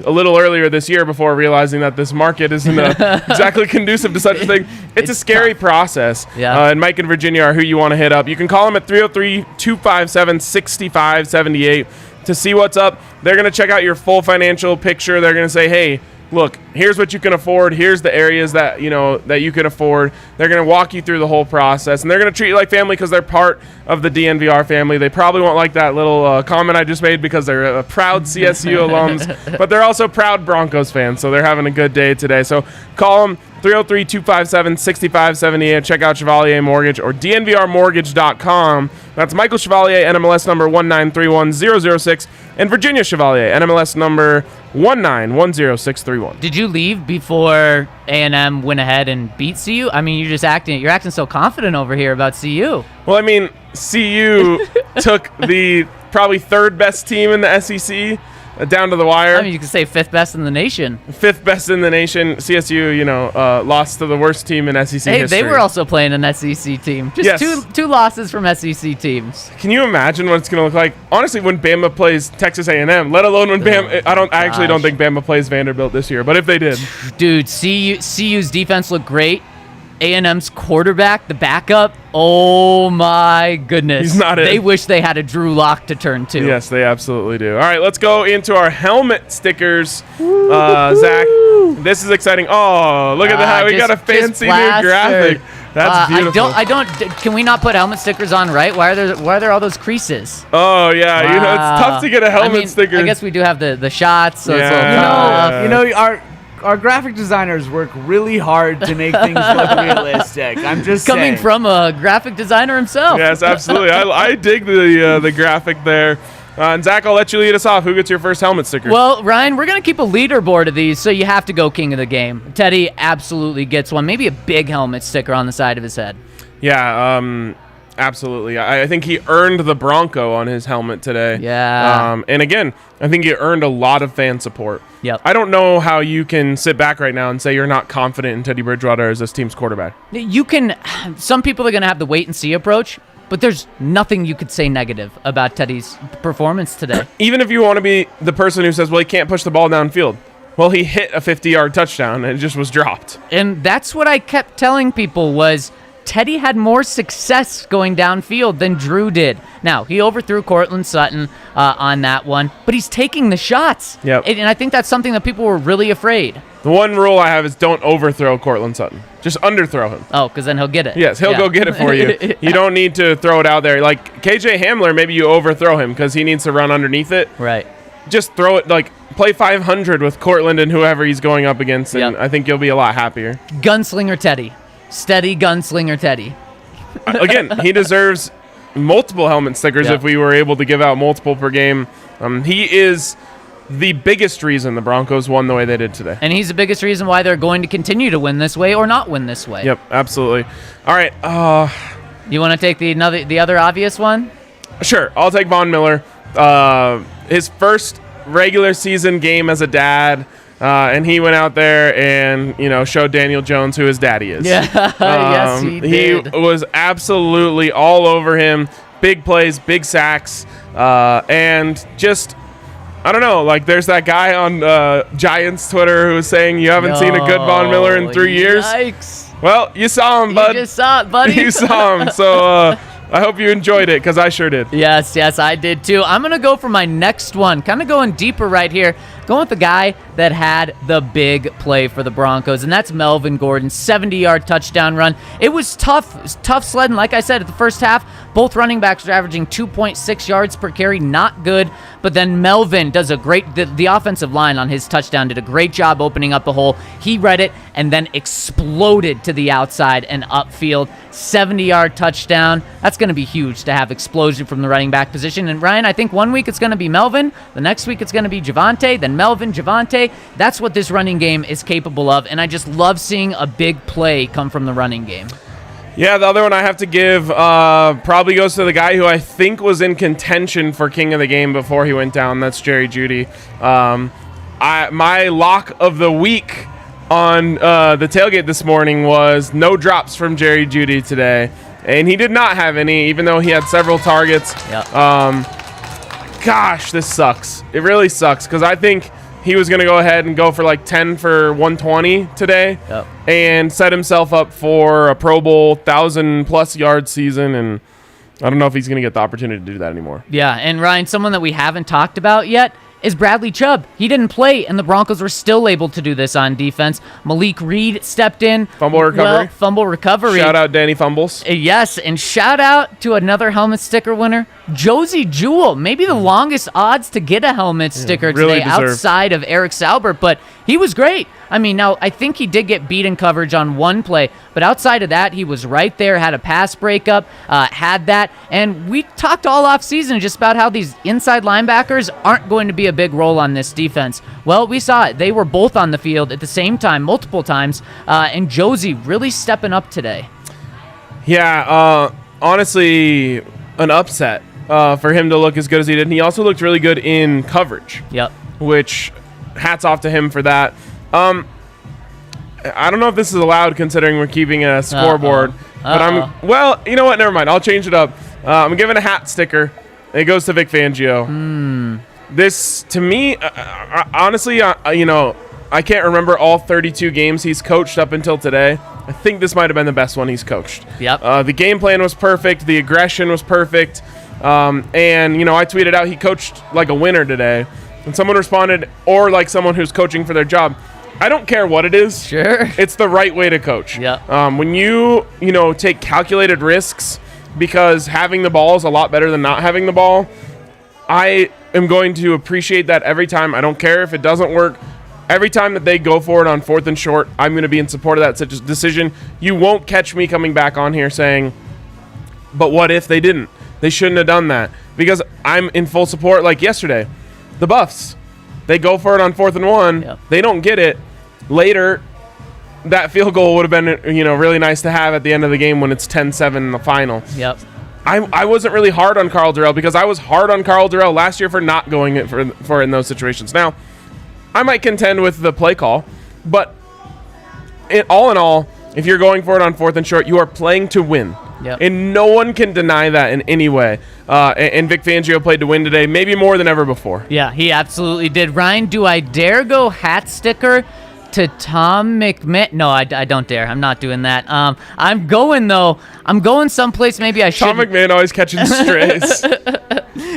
a little earlier this year before realizing that this market isn't exactly conducive to such a thing. It's a scary process.
Yeah.
And Mike and Virginia are who you want to hit up. You can call them at 303-257-6578. to see what's up. They're going to check out your full financial picture. They're going to say, hey, look, here's what you can afford. Here's the areas that that you can afford. They're going to walk you through the whole process, and they're going to treat you like family because they're part of the DNVR family. They probably won't like that little comment I just made because they're proud CSU alums, but they're also proud Broncos fans, so they're having a good day today. So call them 303-257-6578. Check out Chevalier Mortgage or DNVRmortgage.com. That's Michael Chevalier, NMLS number 1931006, and Virginia Chevalier, NMLS number 1910631.
Did you leave before A&M went ahead and beat CU? I mean, you're acting so confident over here about CU.
Well, I mean, CU took the probably third best team in the SEC down to the wire.
I mean, you could say fifth best in the nation.
Fifth best in the nation. CSU, lost to the worst team in SEC history.
They were also playing an SEC team. Just two losses from SEC teams.
Can you imagine what it's going to look like? Honestly, when Bama plays Texas A&M, let alone when Bama. I actually don't think Bama plays Vanderbilt this year, but if they did,
dude, CU's defense looked great. A&M's quarterback, the backup, oh my goodness.
He's not it.
They wish they had a Drew Lock to turn to.
Yes, they absolutely do. All right, let's go into our helmet stickers. Zach, this is exciting. Oh, look at that. We got a fancy new graphic. That's beautiful.
Can we not put helmet stickers on right? Why are there all those creases?
Oh, yeah. It's tough to get a helmet sticker.
I guess we do have the shots, so it's a little tough.
Our graphic designers work really hard to make things look realistic. I'm just
coming from a graphic designer himself.
Yes, absolutely. I dig the graphic there. And Zach, I'll let you lead us off. Who gets your first helmet sticker?
Well, Ryan, we're going to keep a leaderboard of these, so you have to go king of the game. Teddy absolutely gets one. Maybe a big helmet sticker on the side of his head.
Yeah, absolutely. I think he earned the Bronco on his helmet today.
Yeah.
And again, I think he earned a lot of fan support.
Yep.
I don't know how you can sit back right now and say you're not confident in Teddy Bridgewater as this team's quarterback.
Some people are going to have the wait and see approach, but there's nothing you could say negative about Teddy's performance today.
Even if you want to be the person who says, well, he can't push the ball downfield. Well, he hit a 50-yard touchdown and it just was dropped.
And that's what I kept telling people was Teddy had more success going downfield than Drew did. Now, he overthrew Cortland Sutton on that one, but he's taking the shots.
Yep.
And I think that's something that people were really afraid.
The one rule I have is don't overthrow Cortland Sutton. Just underthrow him.
Oh, because then he'll get it.
Yes, he'll go get it for you. You don't need to throw it out there. Like KJ Hamler, maybe you overthrow him because he needs to run underneath it.
Right.
Just throw it, play 500 with Cortland and whoever he's going up against, and I think you'll be a lot happier.
Gunslinger Teddy. Steady Gunslinger Teddy.
Again, he deserves multiple helmet stickers if we were able to give out multiple per game. He is the biggest reason the Broncos won the way they did today.
And he's the biggest reason why they're going to continue to win this way or not win this way.
Yep, absolutely. All right.
You want to take the other obvious one?
Sure. I'll take Von Miller. His first regular season game as a dad. And he went out there and, showed Daniel Jones who his daddy is.
Yeah, yes, he did.
He was absolutely all over him. Big plays, big sacks, and just, I don't know, there's that guy on Giants Twitter who was saying you haven't seen a good Von Miller in 3 years.
Yikes.
Well, you saw him, bud.
You just saw it, buddy.
You saw him, so I hope you enjoyed it because I sure did.
Yes, I did too. I'm going to go for my next one. Kind of going deeper right here. Going with the guy that had the big play for the Broncos, and that's Melvin Gordon's 70-yard touchdown run. It was tough sledding. Like I said, at the first half, both running backs were averaging 2.6 yards per carry. Not good. But then Melvin does the offensive line on his touchdown did a great job opening up a hole. He read it and then exploded to the outside and upfield. 70-yard touchdown. That's going to be huge to have explosion from the running back position. And Ryan, I think 1 week it's going to be Melvin. The next week it's going to be Javonte. Then Melvin, Javonte. That's what this running game is capable of. And I just love seeing a big play come from the running game.
Yeah, the other one I have to give probably goes to the guy who I think was in contention for king of the game before he went down. That's Jerry Jeudy. My lock of the week on the tailgate this morning was no drops from Jerry Jeudy today. And he did not have any, even though he had several targets.
Yep.
Gosh, this sucks. It really sucks because I think he was going to go ahead and go for 10 for 120 today and set himself up for a Pro Bowl 1,000-plus yard season. And I don't know if he's going to get the opportunity to do that anymore.
Yeah, and Ryan, someone that we haven't talked about yet is Bradley Chubb. He didn't play, and the Broncos were still able to do this on defense. Malik Reed stepped in.
Fumble recovery. Shout out Danny Fumbles.
Yes, and shout out to another helmet sticker winner, Josie Jewell. Maybe the longest odds to get a helmet sticker
really
today
deserved.
outside of Eric Salbert, but he was great. I mean, now, I think he did get beat in coverage on one play, but outside of that, he was right there, had a pass breakup, had that, and we talked all offseason just about how these inside linebackers aren't going to be a big role on this defense. Well, we saw it. They were both on the field at the same time, multiple times, and Josie really stepping up today.
Yeah, honestly, an upset for him to look as good as he did, and he also looked really good in coverage.
Yep.
Which, hats off to him for that. I don't know if this is allowed considering we're keeping a scoreboard, but well, you know what? Never mind. I'll change it up. I'm giving a hat sticker. It goes to Vic Fangio. This, to me, honestly, I can't remember all 32 games he's coached up until today. I think this might have been the best one he's coached.
Yep.
The game plan was perfect. The aggression was perfect. And, I tweeted out he coached like a winner today. And someone responded, or like someone who's coaching for their job. I don't care what it is.
Sure.
It's the right way to coach.
Yeah.
When you take calculated risks because having the ball is a lot better than not having the ball, I am going to appreciate that every time. I don't care if it doesn't work. Every time that they go for it on 4th and short, I'm going to be in support of that such a decision. You won't catch me coming back on here saying, but what if they didn't? They shouldn't have done that. Because I'm in full support like yesterday. The Buffs. They go for it on 4th and 1.
Yep.
They don't get it. Later, that field goal would have been, really nice to have at the end of the game when it's 10-7 in the final.
Yep.
I wasn't really hard on Carl Durrell because I was hard on Carl Durrell last year for not going it for in those situations. Now, I might contend with the play call, but all in all, if you're going for it on 4th and short, you are playing to win.
Yep.
And no one can deny that in any way. And Vic Fangio played to win today, maybe more than ever before.
Yeah, he absolutely did. Ryan, do I dare go hat sticker to Tom McMahon? No, I don't dare. I'm not doing that. I'm going someplace maybe I shouldn't.
Tom McMahon always catching strays.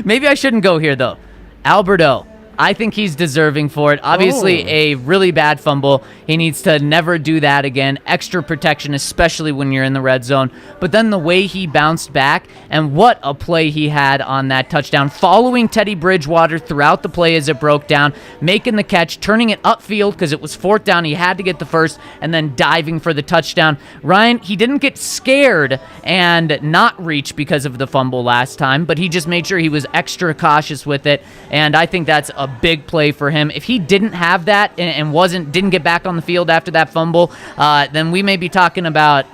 Maybe I shouldn't go here, though. Alberto. I think he's deserving for it. Obviously, a really bad fumble. He needs to never do that again. Extra protection, especially when you're in the red zone. But then the way he bounced back, and what a play he had on that touchdown, following Teddy Bridgewater throughout the play as it broke down, making the catch, turning it upfield because it was 4th down. He had to get the first, and then diving for the touchdown. Ryan, he didn't get scared and not reach because of the fumble last time, but he just made sure he was extra cautious with it, and I think that's a big play for him. If he didn't have that and didn't get back on the field after that fumble, then we may be talking about,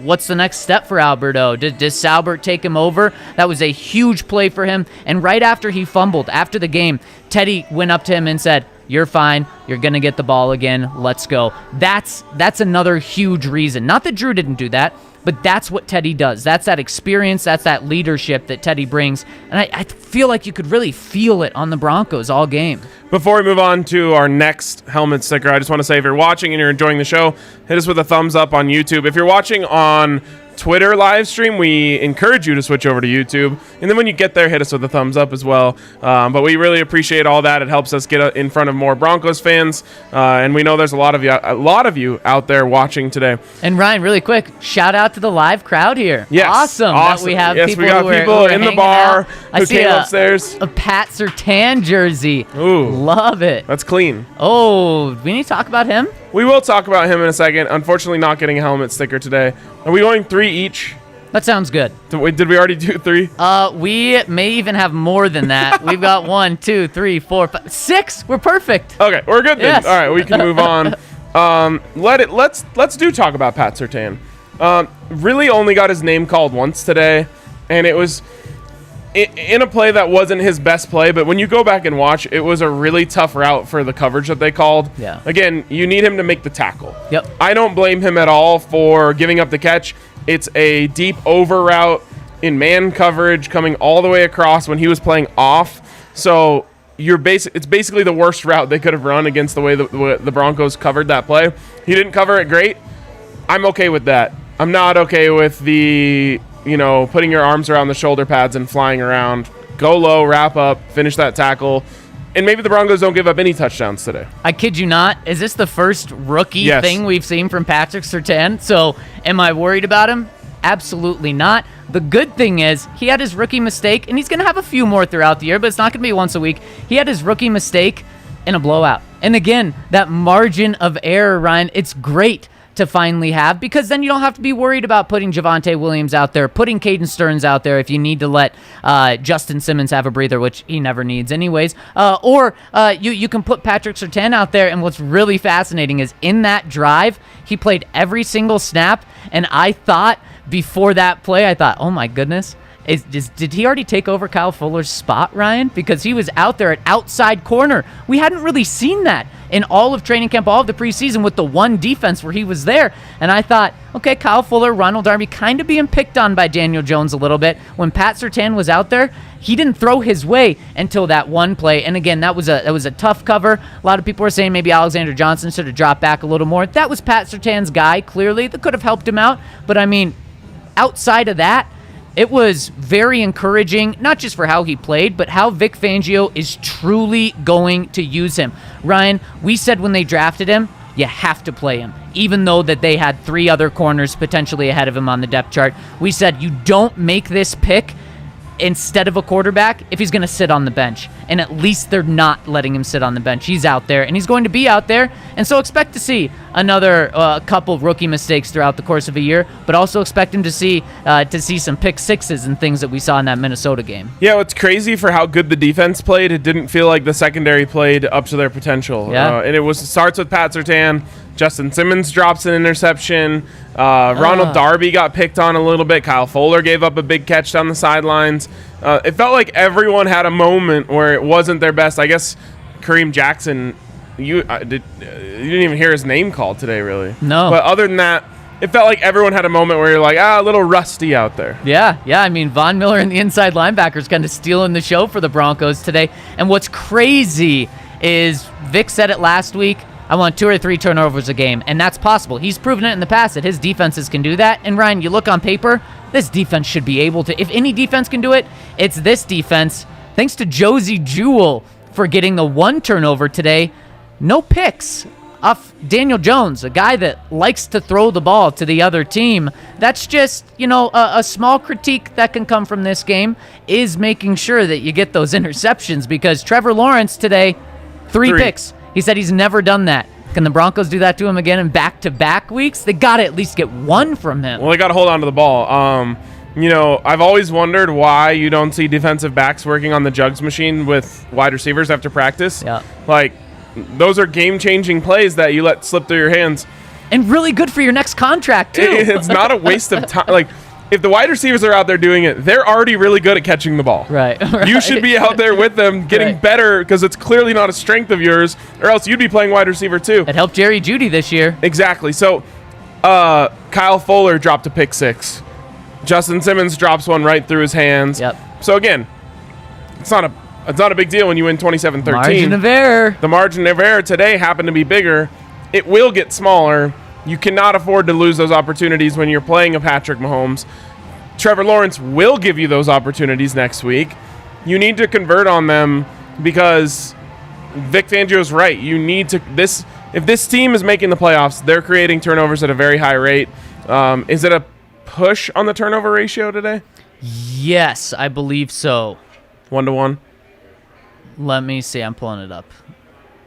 what's the next step for Alberto? Does Salbert take him over? That was a huge play for him. And right after he fumbled, after the game, Teddy went up to him and said, "You're fine. You're going to get the ball again. Let's go." That's another huge reason. Not that Drew didn't do that, but that's what Teddy does. That's that experience. That's that leadership that Teddy brings. And I feel like you could really feel it on the Broncos all game.
Before we move on to our next helmet sticker, I just want to say if you're watching and you're enjoying the show, hit us with a thumbs up on YouTube. If you're watching on Twitter live stream, we encourage you to switch over to YouTube, and then when you get there, hit us with a thumbs up as well. But we really appreciate all that. It helps us get in front of more Broncos fans, and we know there's a lot of you out there watching today.
And Ryan, really quick, shout out to the live crowd here.
Yes,
awesome that we have
yes,
people
we got
who
people
are
in the
hanging
bar
out.
who came upstairs.
A Pat Surtain jersey.
Ooh,
love it.
That's clean.
Oh, we need to talk about him.
We will talk about him in a second. Unfortunately, not getting a helmet sticker today. Are we going 3 each?
That sounds good.
Did we already do 3?
We may even have more than that. We've got 1, 2, 3, 4, 5, 6. We're perfect.
Okay, we're good then.
Yes.
All right, we can move on. Let's talk about Pat Surtain. Really only got his name called once today, and it was in a play that wasn't his best play, but when you go back and watch, it was a really tough route for the coverage that they called.
Yeah.
Again, you need him to make the tackle.
Yep.
I don't blame him at all for giving up the catch. It's a deep over route in man coverage coming all the way across when he was playing off. So it's basically the worst route they could have run against the way the Broncos covered that play. He didn't cover it great. I'm okay with that. I'm not okay with the putting your arms around the shoulder pads and flying around. Go low, wrap up, finish that tackle. And maybe the Broncos don't give up any touchdowns today.
I kid you not. Is this the first rookie thing we've seen from Patrick Surtain? So am I worried about him? Absolutely not. The good thing is he had his rookie mistake, and he's going to have a few more throughout the year, but it's not going to be once a week. He had his rookie mistake in a blowout. And again, that margin of error, Ryan, it's great to finally have, because then you don't have to be worried about putting Javonte Williams out there, putting Caden Stearns out there if you need to let Justin Simmons have a breather, which he never needs anyways. Or you can put Patrick Surtain out there, and what's really fascinating is in that drive, he played every single snap, and I thought before that play, I thought, oh my goodness, did he already take over Kyle Fuller's spot, Ryan? Because he was out there at outside corner. We hadn't really seen that in all of training camp, all of the preseason, with the one defense where he was there. And I thought, okay, Kyle Fuller, Ronald Darby kind of being picked on by Daniel Jones a little bit. When Pat Surtain was out there, he didn't throw his way until that one play. And again, that was a tough cover. A lot of people were saying maybe Alexander Johnson should have dropped back a little more. That was Pat Surtain's guy, clearly. That could have helped him out. But I mean, outside of that, it was very encouraging, not just for how he played, but how Vic Fangio is truly going to use him. Ryan, we said when they drafted him, you have to play him, even though that they had 3 other corners potentially ahead of him on the depth chart. We said you don't make this pick instead of a quarterback if he's going to sit on the bench. And at least they're not letting him sit on the bench. He's out there, and he's going to be out there. And so expect to see another couple rookie mistakes throughout the course of a year, but also expect him to see some pick sixes and things that we saw in that Minnesota game.
Yeah, it's crazy for how good the defense played. It didn't feel like the secondary played up to their potential.
Yeah.
And it starts with Pat Surtain. Justin Simmons drops an interception. Ronald Darby got picked on a little bit. Kyle Fuller gave up a big catch down the sidelines. It felt like everyone had a moment where it wasn't their best. I guess Kareem Jackson, you didn't even hear his name called today, really.
No.
But other than that, it felt like everyone had a moment where you're like, a little rusty out there.
Yeah. I mean, Von Miller and the inside linebackers kind of stealing the show for the Broncos today. And what's crazy is Vic said it last week, I want 2 or 3 turnovers a game, and that's possible. He's proven it in the past that his defenses can do that. And Ryan, you look on paper, this defense should be able to. If any defense can do it, it's this defense. Thanks to Josie Jewell for getting the 1 turnover today. No picks off Daniel Jones, a guy that likes to throw the ball to the other team. That's just, a small critique that can come from this game is making sure that you get those interceptions, because Trevor Lawrence today, 3 picks. He said he's never done that. Can the Broncos do that to him again in back-to-back weeks? They got to at least get 1 from him.
Well, they got to hold on to the ball. I've always wondered why you don't see defensive backs working on the jugs machine with wide receivers after practice.
Yeah.
Like, those are game-changing plays that you let slip through your hands.
And really good for your next contract, too.
It's not a waste of time. Like, if the wide receivers are out there doing it, they're already really good at catching the ball.
Right.
You should be out there with them getting better, because it's clearly not a strength of yours, or else you'd be playing wide receiver too.
It helped Jerry Jeudy this year.
Exactly. So Kyle Fuller dropped a pick 6. Justin Simmons drops one right through his hands.
Yep.
So again, it's not a big deal when you win 27-13.
Margin of error.
The margin of error today happened to be bigger. It will get smaller. You cannot afford to lose those opportunities when you're playing a Patrick Mahomes. Trevor Lawrence will give you those opportunities next week. You need to convert on them, because Vic Fangio is right. You need to if this team is making the playoffs, they're creating turnovers at a very high rate. Is it a push on the turnover ratio today?
Yes, I believe so.
1-to-1.
Let me see. I'm pulling it up.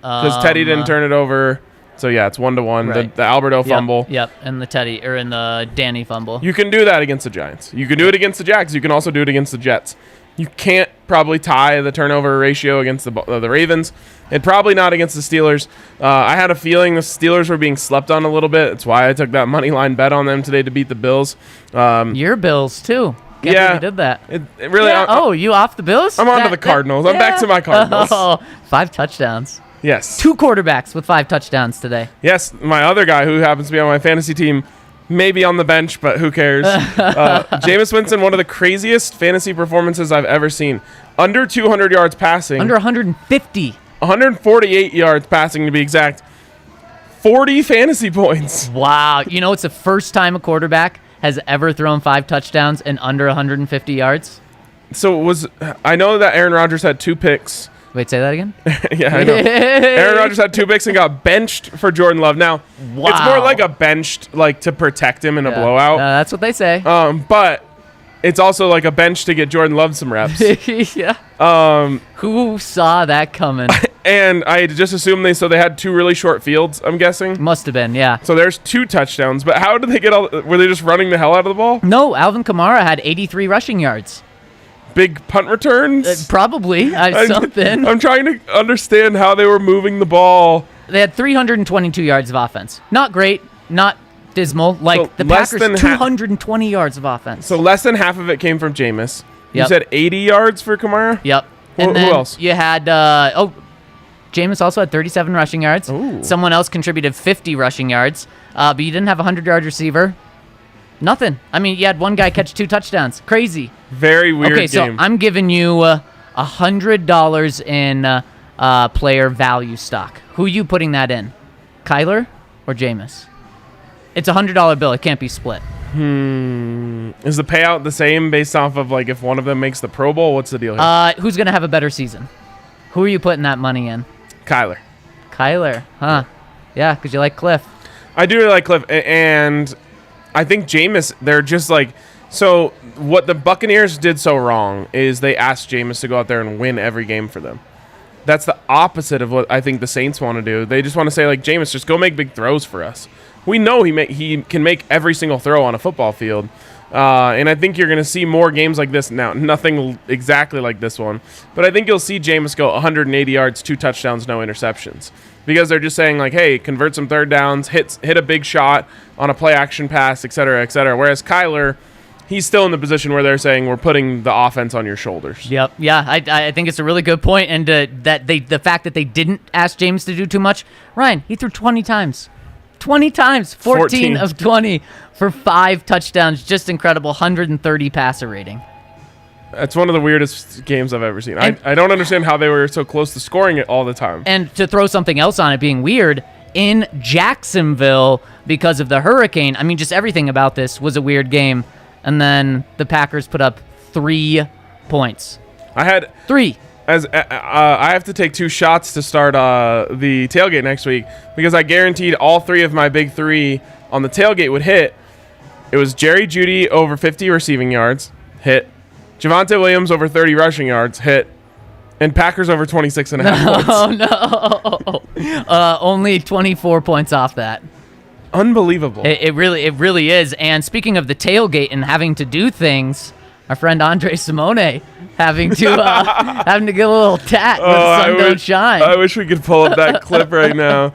Because Teddy didn't turn it over. So, yeah, it's 1-to-1.
Right.
The Alberto fumble.
Yep, and the Danny fumble.
You can do that against the Giants. You can do it against the Jags. You can also do it against the Jets. You can't probably tie the turnover ratio against the Ravens, and probably not against the Steelers. I had a feeling the Steelers were being slept on a little bit. That's why I took that money line bet on them today to beat the Bills.
Your Bills, too. Can't believe you did that.
It really.
Yeah. You off the Bills?
I'm on to the Cardinals. I'm back to my Cardinals.
5 touchdowns.
Yes.
2 quarterbacks with 5 touchdowns today.
Yes, my other guy who happens to be on my fantasy team, maybe on the bench, but who cares? Jameis Winston, one of the craziest fantasy performances I've ever seen. Under 200 yards passing.
Under 150.
148 yards passing, to be exact. 40 fantasy points.
Wow. It's the first time a quarterback has ever thrown 5 touchdowns and under 150 yards?
So I know that Aaron Rodgers had 2 picks.
Wait, say that again?
Yeah, I know. Aaron Rodgers had 2 picks and got benched for Jordan Love. Now, it's more like a benched, like to protect him in a blowout.
That's what they say.
But it's also like a bench to get Jordan Love some reps.
Yeah. Who saw that coming?
And I just assumed they had 2 really short fields, I'm guessing.
Must have been, yeah.
So there's 2 touchdowns. But how did they get were they just running the hell out of the ball?
No, Alvin Kamara had 83 rushing yards.
Big punt returns?
Probably. Something.
I'm trying to understand how they were moving the ball.
They had 322 yards of offense. Not great, not dismal. Like
So
the
less
Packers,
than
220 yards of offense.
So less than half of it came from Jameis. You
Yep.
said 80 yards for Kamara?
Yep.
Who
And then
else?
you had, Jameis also had 37 rushing yards.
Ooh.
Someone else contributed 50 rushing yards. But you didn't have a 100-yard receiver. Nothing. I mean, you had one guy catch 2 touchdowns. Crazy.
Very weird
Okay, so
game.
I'm giving you $100 in player value stock. Who you putting that in? Kyler or Jameis? It's a $100 bill. It can't be split.
Is the payout the same based off of like if one of them makes the Pro Bowl? What's the deal here?
Who's going to have a better season? Who are you putting that money in?
Kyler.
Kyler, huh? Yeah, because you like Cliff.
I do really like Cliff, and I think Jameis, they're just like, so what the Buccaneers did so wrong is they asked Jameis to go out there and win every game for them. That's the opposite of what I think the Saints want to do. They just want to say, like, Jameis, just go make big throws for us. We know he can make every single throw on a football field. And I think you're going to see more games like this now. Nothing exactly like this one. But I think you'll see Jameis go 180 yards, 2 touchdowns, no interceptions. Because they're just saying, like, hey, convert some third downs, hit a big shot on a play-action pass, et cetera, et cetera. Whereas Kyler, he's still in the position where they're saying we're putting the offense on your shoulders.
Yep. Yeah, I think it's a really good point. And the fact that they didn't ask James to do too much. Ryan, he threw 20 times. 20 times. 14 of 20 for 5 touchdowns. Just incredible. 130 passer rating.
That's one of the weirdest games I've ever seen. I don't understand how they were so close to scoring it all the time.
And to throw something else on it being weird, in Jacksonville, because of the hurricane, I mean, just everything about this was a weird game. And then the Packers put up 3 points.
I had
3.
I have to take 2 shots to start the tailgate next week because I guaranteed all 3 of my big 3 on the tailgate would hit. It was Jerry Jeudy over 50 receiving yards, hit. Javonte Williams over 30 rushing yards, hit. And Packers over 26.5 points.
Oh, no. Only 24 points off that.
Unbelievable.
It really is. And speaking of the tailgate and having to do things, our friend Andre Simone having to get a little tat with Sun Don't Shine.
I wish we could pull up that clip right now.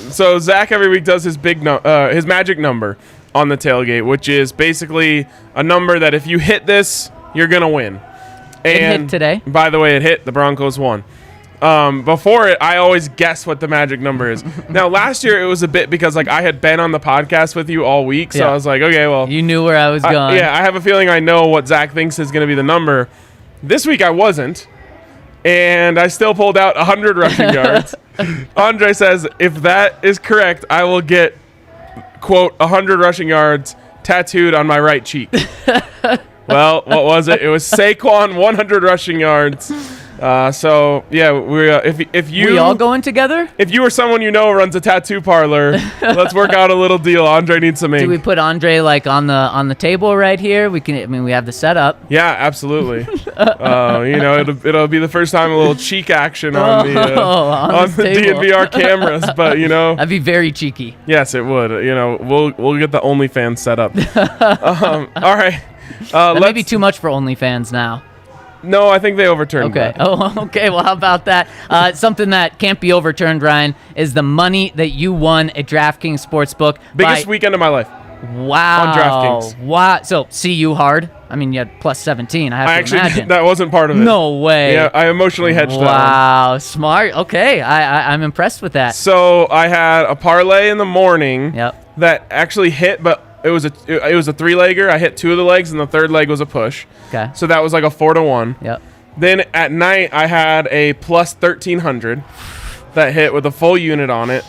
So Zach every week does his his magic number on the tailgate, which is basically a number that if you hit this, you're gonna win. And
it hit today.
By the way, it hit. The Broncos won. Before it, I always guess what the magic number is. Now, last year, it was a bit because like I had been on the podcast with you all week, so I was like, okay, well.
You knew where I was going.
I have a feeling I know what Zach thinks is going to be the number. This week, I wasn't, and I still pulled out 100 rushing yards. Andre says, if that is correct, I will get, quote, 100 rushing yards tattooed on my right cheek. Well, what was it? It was Saquon, 100 rushing yards. So yeah, we if you
all going together?
If you or someone you know runs a tattoo parlor, let's work out a little deal. Andre needs some ink.
Do we put Andre like on the table right here? We can. I mean, we have the setup.
Yeah, absolutely. It'll be the first time a little cheek action on the DNVR cameras, but
that'd be very cheeky.
Yes, it would. We'll get the OnlyFans set up. All right.
That may be too much for OnlyFans now.
No, I think they overturned
that.
that.
Oh, okay. Well, how about that? Something that can't be overturned, Ryan, is the money that you won at DraftKings Sportsbook.
Biggest weekend of my life.
Wow.
On DraftKings.
Wow. So, see you hard. I mean, you had plus 17. I have to imagine.
That wasn't part of it.
No way.
Yeah, I emotionally hedged that one.
Wow. Smart. Okay. I'm impressed with that.
So, I had a parlay in the morning that actually hit, but it was a 3-legger. I hit 2 of the legs, and the third leg was a push.
Okay.
So that was like a 4-1.
Yep.
Then at night, I had a plus 1,300 that hit with a full unit on it.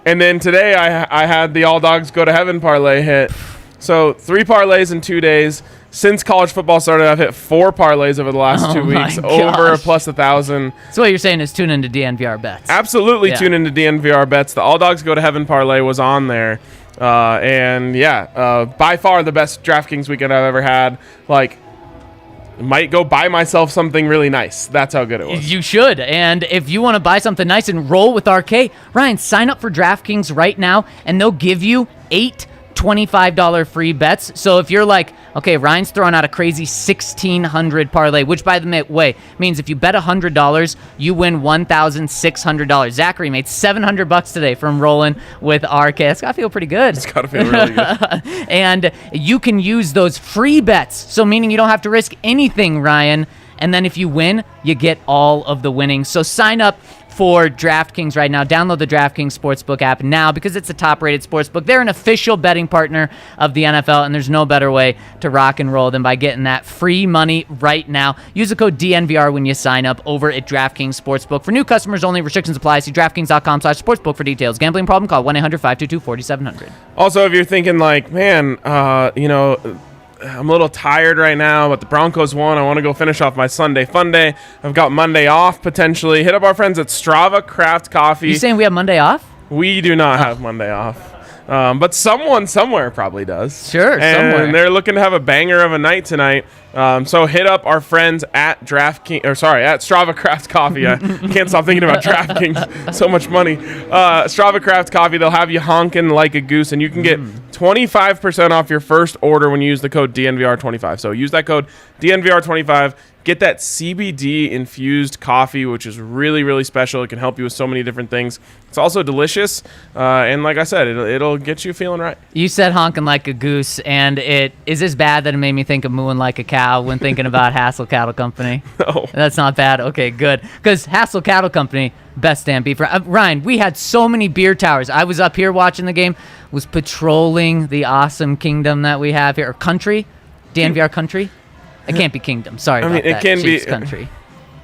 And then today, I had the All Dogs Go to Heaven parlay hit. So 3 parlays in 2 days. Since college football started, I've hit 4 parlays over the last 2 weeks, over a plus 1,000.
So what you're saying is tune into DNVR bets.
Absolutely, tune into DNVR bets. The All Dogs Go to Heaven parlay was on there, by far the best DraftKings weekend I've ever had. Like, might go buy myself something really nice. That's how good it was.
You should. And if you want to buy something nice and roll with RK, Ryan, sign up for DraftKings right now, and they'll give you 8 $25 free bets. So if you're like, okay, Ryan's throwing out a crazy 1,600 parlay, which by the way means if you bet $100, you win $1,600. Zachary made $700 today from rolling with RK. That's got to feel pretty good.
It's got to feel really good.
And you can use those free bets. So meaning you don't have to risk anything, Ryan. And then if you win, you get all of the winnings. So sign up for DraftKings right now. Download the DraftKings Sportsbook app now because it's the top-rated sportsbook. They're an official betting partner of the NFL, and there's no better way to rock and roll than by getting that free money right now. Use the code DNVR when you sign up over at DraftKings Sportsbook. For new customers only, restrictions apply. See DraftKings.com/sportsbook for details. Gambling problem? Call 1-800-522-4700.
Also, if you're thinking like, man, I'm a little tired right now, but the Broncos won. I want to go finish off my Sunday fun day. I've got Monday off potentially. Hit up our friends at Strava Craft Coffee.
You saying we have Monday off?
We do not have Monday off. But someone somewhere probably does.
Sure, somewhere.
And they're looking to have a banger of a night tonight. So hit up our friends at Strava Craft Coffee. I can't stop thinking about DraftKings. So much money. Strava Craft Coffee, they'll have you honking like a goose, and you can get 25% off your first order when you use the code DNVR25. So use that code DNVR25. Get that CBD infused coffee, which is really, really special. It can help you with so many different things. It's also delicious. And like I said, it'll get you feeling right.
You said honking like a goose, and it is this bad that it made me think of mooing like a cow when thinking about Hassel Cattle Company.
No.
That's not bad. Okay, good. Because Hassel Cattle Company, best damn beef. Ryan, we had so many beer towers. I was up here watching the game, was patrolling the awesome kingdom that we have here. Or country? DNVR country? It can't be kingdom. Sorry about that.
It can be
country.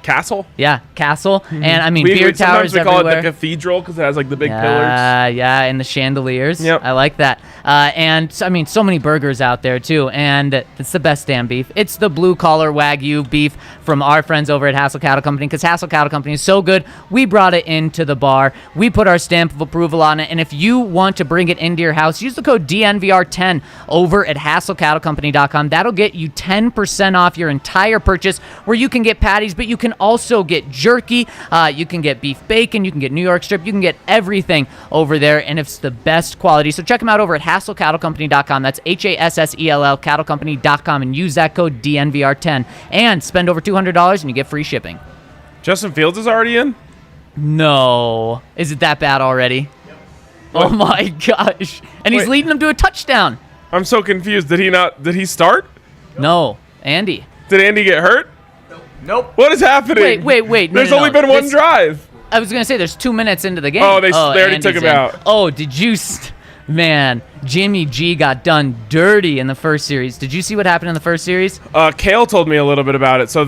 Castle.
Yeah, castle. And I mean, beer towers
sometimes we call
everywhere.
it the cathedral because it has like the big pillars.
Yeah, and the chandeliers.
Yep.
I like that. And I mean, so many burgers out there too, and it's the best damn beef. It's the blue collar Wagyu beef from our friends over at Hassel Cattle Company, because Hassel Cattle Company is so good. We brought it into the bar. We put our stamp of approval on it, and if you want to bring it into your house, use the code DNVR10 over at HassleCattleCompany.com. That'll get you 10% off your entire purchase, where you can get patties, but you can also get jerky, you can get beef bacon, you can get New York strip, you can get everything over there, and it's the best quality. So check them out over at HassleCattleCompany.com. That's HASSELL CattleCompany.com, and use that code DNVR10 and spend over $200 and you get free shipping.
Justin Fields is already in?
No. Is it that bad already? Yep. Oh my gosh. And he's leading them to a touchdown.
I'm so confused. Did he start?
No. Andy.
Did Andy get hurt?
Nope.
What is happening?
Wait.
There's only been one drive.
I was going to say there's 2 minutes into the game.
Oh, they already took him out.
Oh, did you... Man, Jimmy G got done dirty in the first series. Did you see what happened in the first series?
Kale told me a little bit about it. So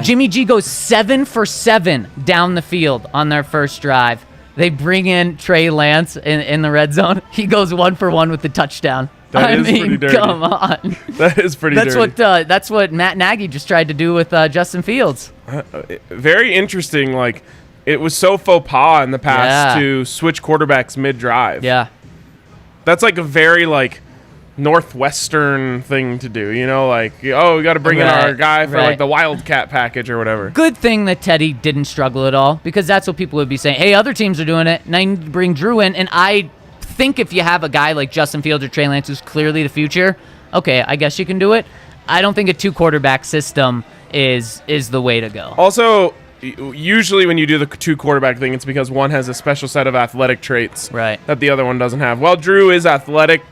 Jimmy G goes 7 for 7 down the field on their first drive. They bring in Trey Lance in the red zone. He goes 1 for 1 with the touchdown.
Pretty dirty.
Come on.
That is pretty dirty.
That's what Matt Nagy just tried to do with Justin Fields.
Very interesting. Like, it was so faux pas in the past to switch quarterbacks mid-drive.
Yeah.
That's like a very like Northwestern thing to do, we got to bring in our guy for like the Wildcat package or whatever.
Good thing that Teddy didn't struggle at all, because that's what people would be saying. Hey, other teams are doing it, and I need to bring Drew in. And I think if you have a guy like Justin Fields or Trey Lance who's clearly the future, okay, I guess you can do it. I don't think a 2-quarterback system is the way to go.
Also, usually when you do the 2-quarterback thing, it's because one has a special set of athletic traits that the other one doesn't have. Well, Drew is athletic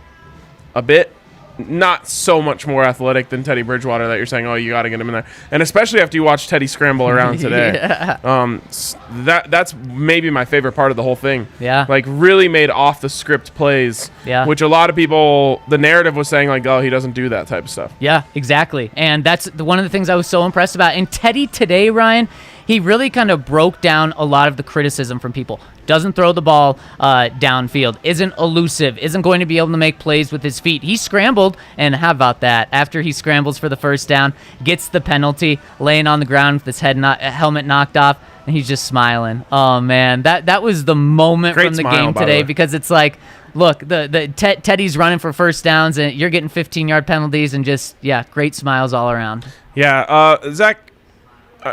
a bit, not so much more athletic than Teddy Bridgewater that you're saying, oh, you got to get him in there. And especially after you watch Teddy scramble around today. That's maybe my favorite part of the whole thing.
Yeah.
Like, really made off-the-script plays, which a lot of people, the narrative was saying, like, oh, he doesn't do that type of stuff.
Yeah, exactly. And that's one of the things I was so impressed about. And Teddy today, Ryan, he really kind of broke down a lot of the criticism from people. Doesn't throw the ball downfield, isn't elusive, isn't going to be able to make plays with his feet. He scrambled, and how about that? After he scrambles for the first down, gets the penalty, laying on the ground with his helmet knocked off, and he's just smiling. Oh, man, that was the moment
Great
from the
smile,
game
by the
today,
way.
because it's like, look, Teddy's running for first downs, and you're getting 15-yard penalties, and just, great smiles all around.
Yeah, Zach,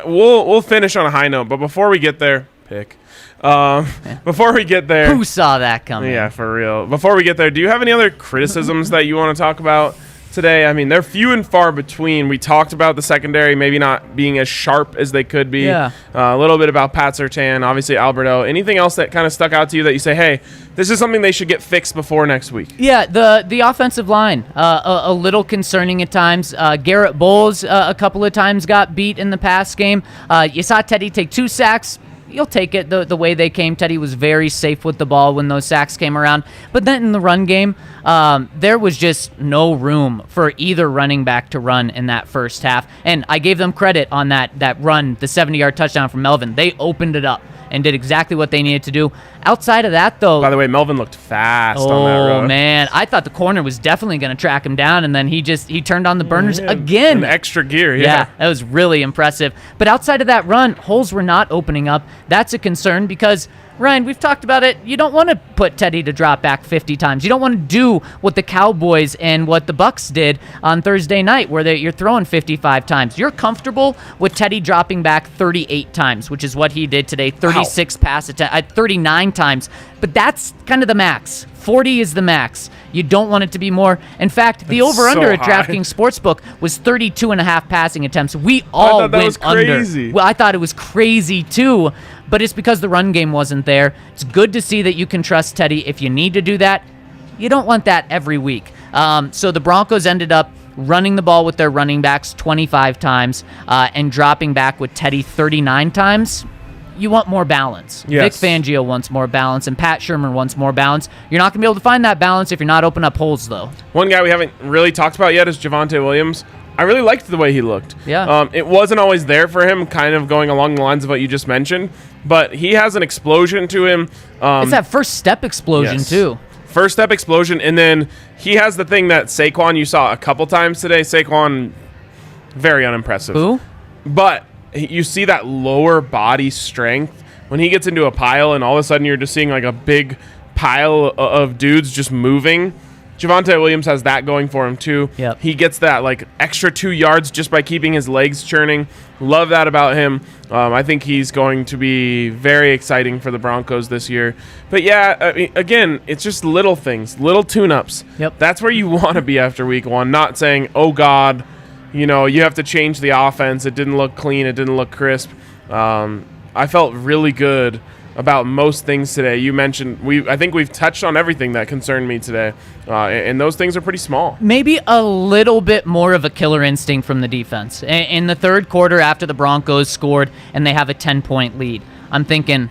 we'll finish on a high note, but before we get there, before we get there,
Who saw that coming?
yeah, for real. Before we get there, do you have any other criticisms that you want to talk about today? I mean, they're few and far between. We talked about the secondary maybe not being as sharp as they could be.
Yeah.
A little bit about Pat Surtain, obviously Alberto. Anything else that kind of stuck out to you that you say, hey, this is something they should get fixed before next week?
Yeah, the offensive line, a little concerning at times. Garrett Bowles a couple of times got beat in the pass game. You saw Teddy take 2 sacks. You'll take it the way they came. Teddy was very safe with the ball when those sacks came around. But then in the run game, there was just no room for either running back to run in that first half. And I gave them credit on that run, the 70-yard touchdown from Melvin. They opened it up and did exactly what they needed to do. Outside of that, though...
By the way, Melvin looked fast on that road.
Oh, man. I thought the corner was definitely going to track him down, and then he turned on the burners again.
An extra gear,
Yeah, that was really impressive. But outside of that run, holes were not opening up. That's a concern because, Ryan, we've talked about it. You don't want to put Teddy to drop back 50 times. You don't want to do what the Cowboys and what the Bucks did on Thursday night where you're throwing 55 times. You're comfortable with Teddy dropping back 38 times, which is what he did today, 36 pass attempts, 39 times. But that's kind of the max. 40 is the max. You don't want it to be more. In fact, the over-under
so
at
high.
DraftKings Sportsbook was 32.5 passing attempts. We all
thought that
went
was crazy.
under. Well, I thought it was crazy too, but it's because the run game wasn't there. It's good to see that you can trust Teddy if you need to do that. You don't want that every week. So the Broncos ended up running the ball with their running backs 25 times and dropping back with Teddy 39 times. You want more balance.
Yes.
Vic Fangio wants more balance, and Pat Shermer wants more balance. You're not going to be able to find that balance if you're not opening up holes, though.
One guy we haven't really talked about yet is Javonte Williams. I really liked the way he looked.
Yeah.
It wasn't always there for him, kind of going along the lines of what you just mentioned, but he has an explosion to him.
It's that first step explosion,
yes.
too.
First step explosion, and then he has the thing that Saquon you saw a couple times today. Saquon, very unimpressive.
Who?
But you see that lower body strength when he gets into a pile, and all of a sudden you're just seeing like a big pile of dudes just moving. Javonte Williams has that going for him too.
Yep.
He gets that like extra 2 yards just by keeping his legs churning. Love that about him. I think he's going to be very exciting for the Broncos this year. But yeah, I mean, again, it's just little things, little tune-ups.
Yep.
That's where you want to be after week 1, not saying, oh God, you know, you have to change the offense. It didn't look clean. It didn't look crisp. I felt really good about most things today. You mentioned I think we've touched on everything that concerned me today, and those things are pretty small.
Maybe a little bit more of a killer instinct from the defense. In the third quarter after the Broncos scored and they have a 10-point lead, I'm thinking,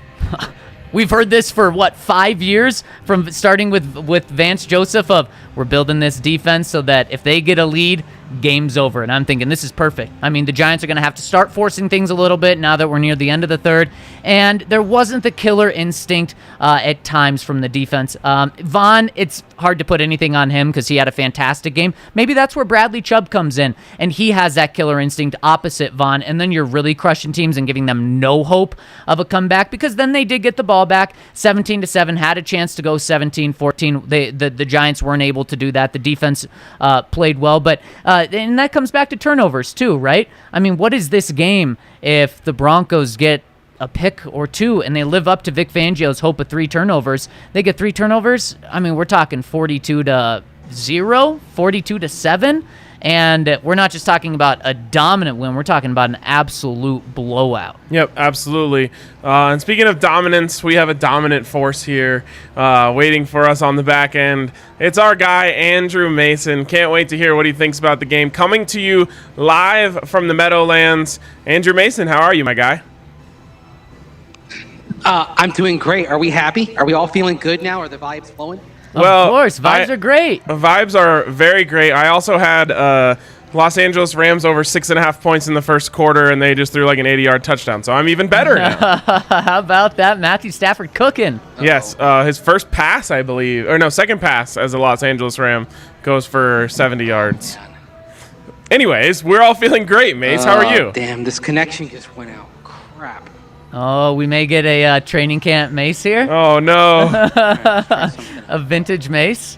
we've heard this for, 5 years, from starting with Vance Joseph of we're building this defense so that if they get a lead, game's over. And I'm thinking this is perfect. I mean, the Giants are going to have to start forcing things a little bit now that we're near the end of the third. And there wasn't the killer instinct at times from the defense. Vaughn, it's hard to put anything on him because he had a fantastic game. Maybe that's where Bradley Chubb comes in, and he has that killer instinct opposite Vaughn, and then you're really crushing teams and giving them no hope of a comeback, because then they did get the ball back 17-7, had a chance to go 17-14. The Giants weren't able to do that. The defense played well, but and that comes back to turnovers too, right? I mean, what is this game if the Broncos get a pick or two and they live up to Vic Fangio's hope of 3 turnovers? They get 3 turnovers. I mean, we're talking 42-0, 42-7, and we're not just talking about a dominant win. We're talking about an absolute blowout.
Yep, absolutely. And speaking of dominance, we have a dominant force here waiting for us on the back end. It's our guy, Andrew Mason. Can't wait to hear what he thinks about the game. Coming to you live from the Meadowlands. Andrew Mason, how are you, my guy?
I'm doing great. Are we happy? Are we all feeling good now? Are the vibes flowing?
Of course, vibes are great.
Vibes are very great. I also had Los Angeles Rams over 6.5 points in the first quarter, and they just threw like an 80-yard touchdown. So I'm even better now.
How about that? Matthew Stafford cooking.
Yes, his first pass, I believe, or no, second pass as a Los Angeles Ram goes for 70 yards. Anyways, we're all feeling great, Mace. How are you?
Damn, this connection just went out. Crap.
Oh, we may get a training camp Mace here.
Oh, no.
A vintage Mace.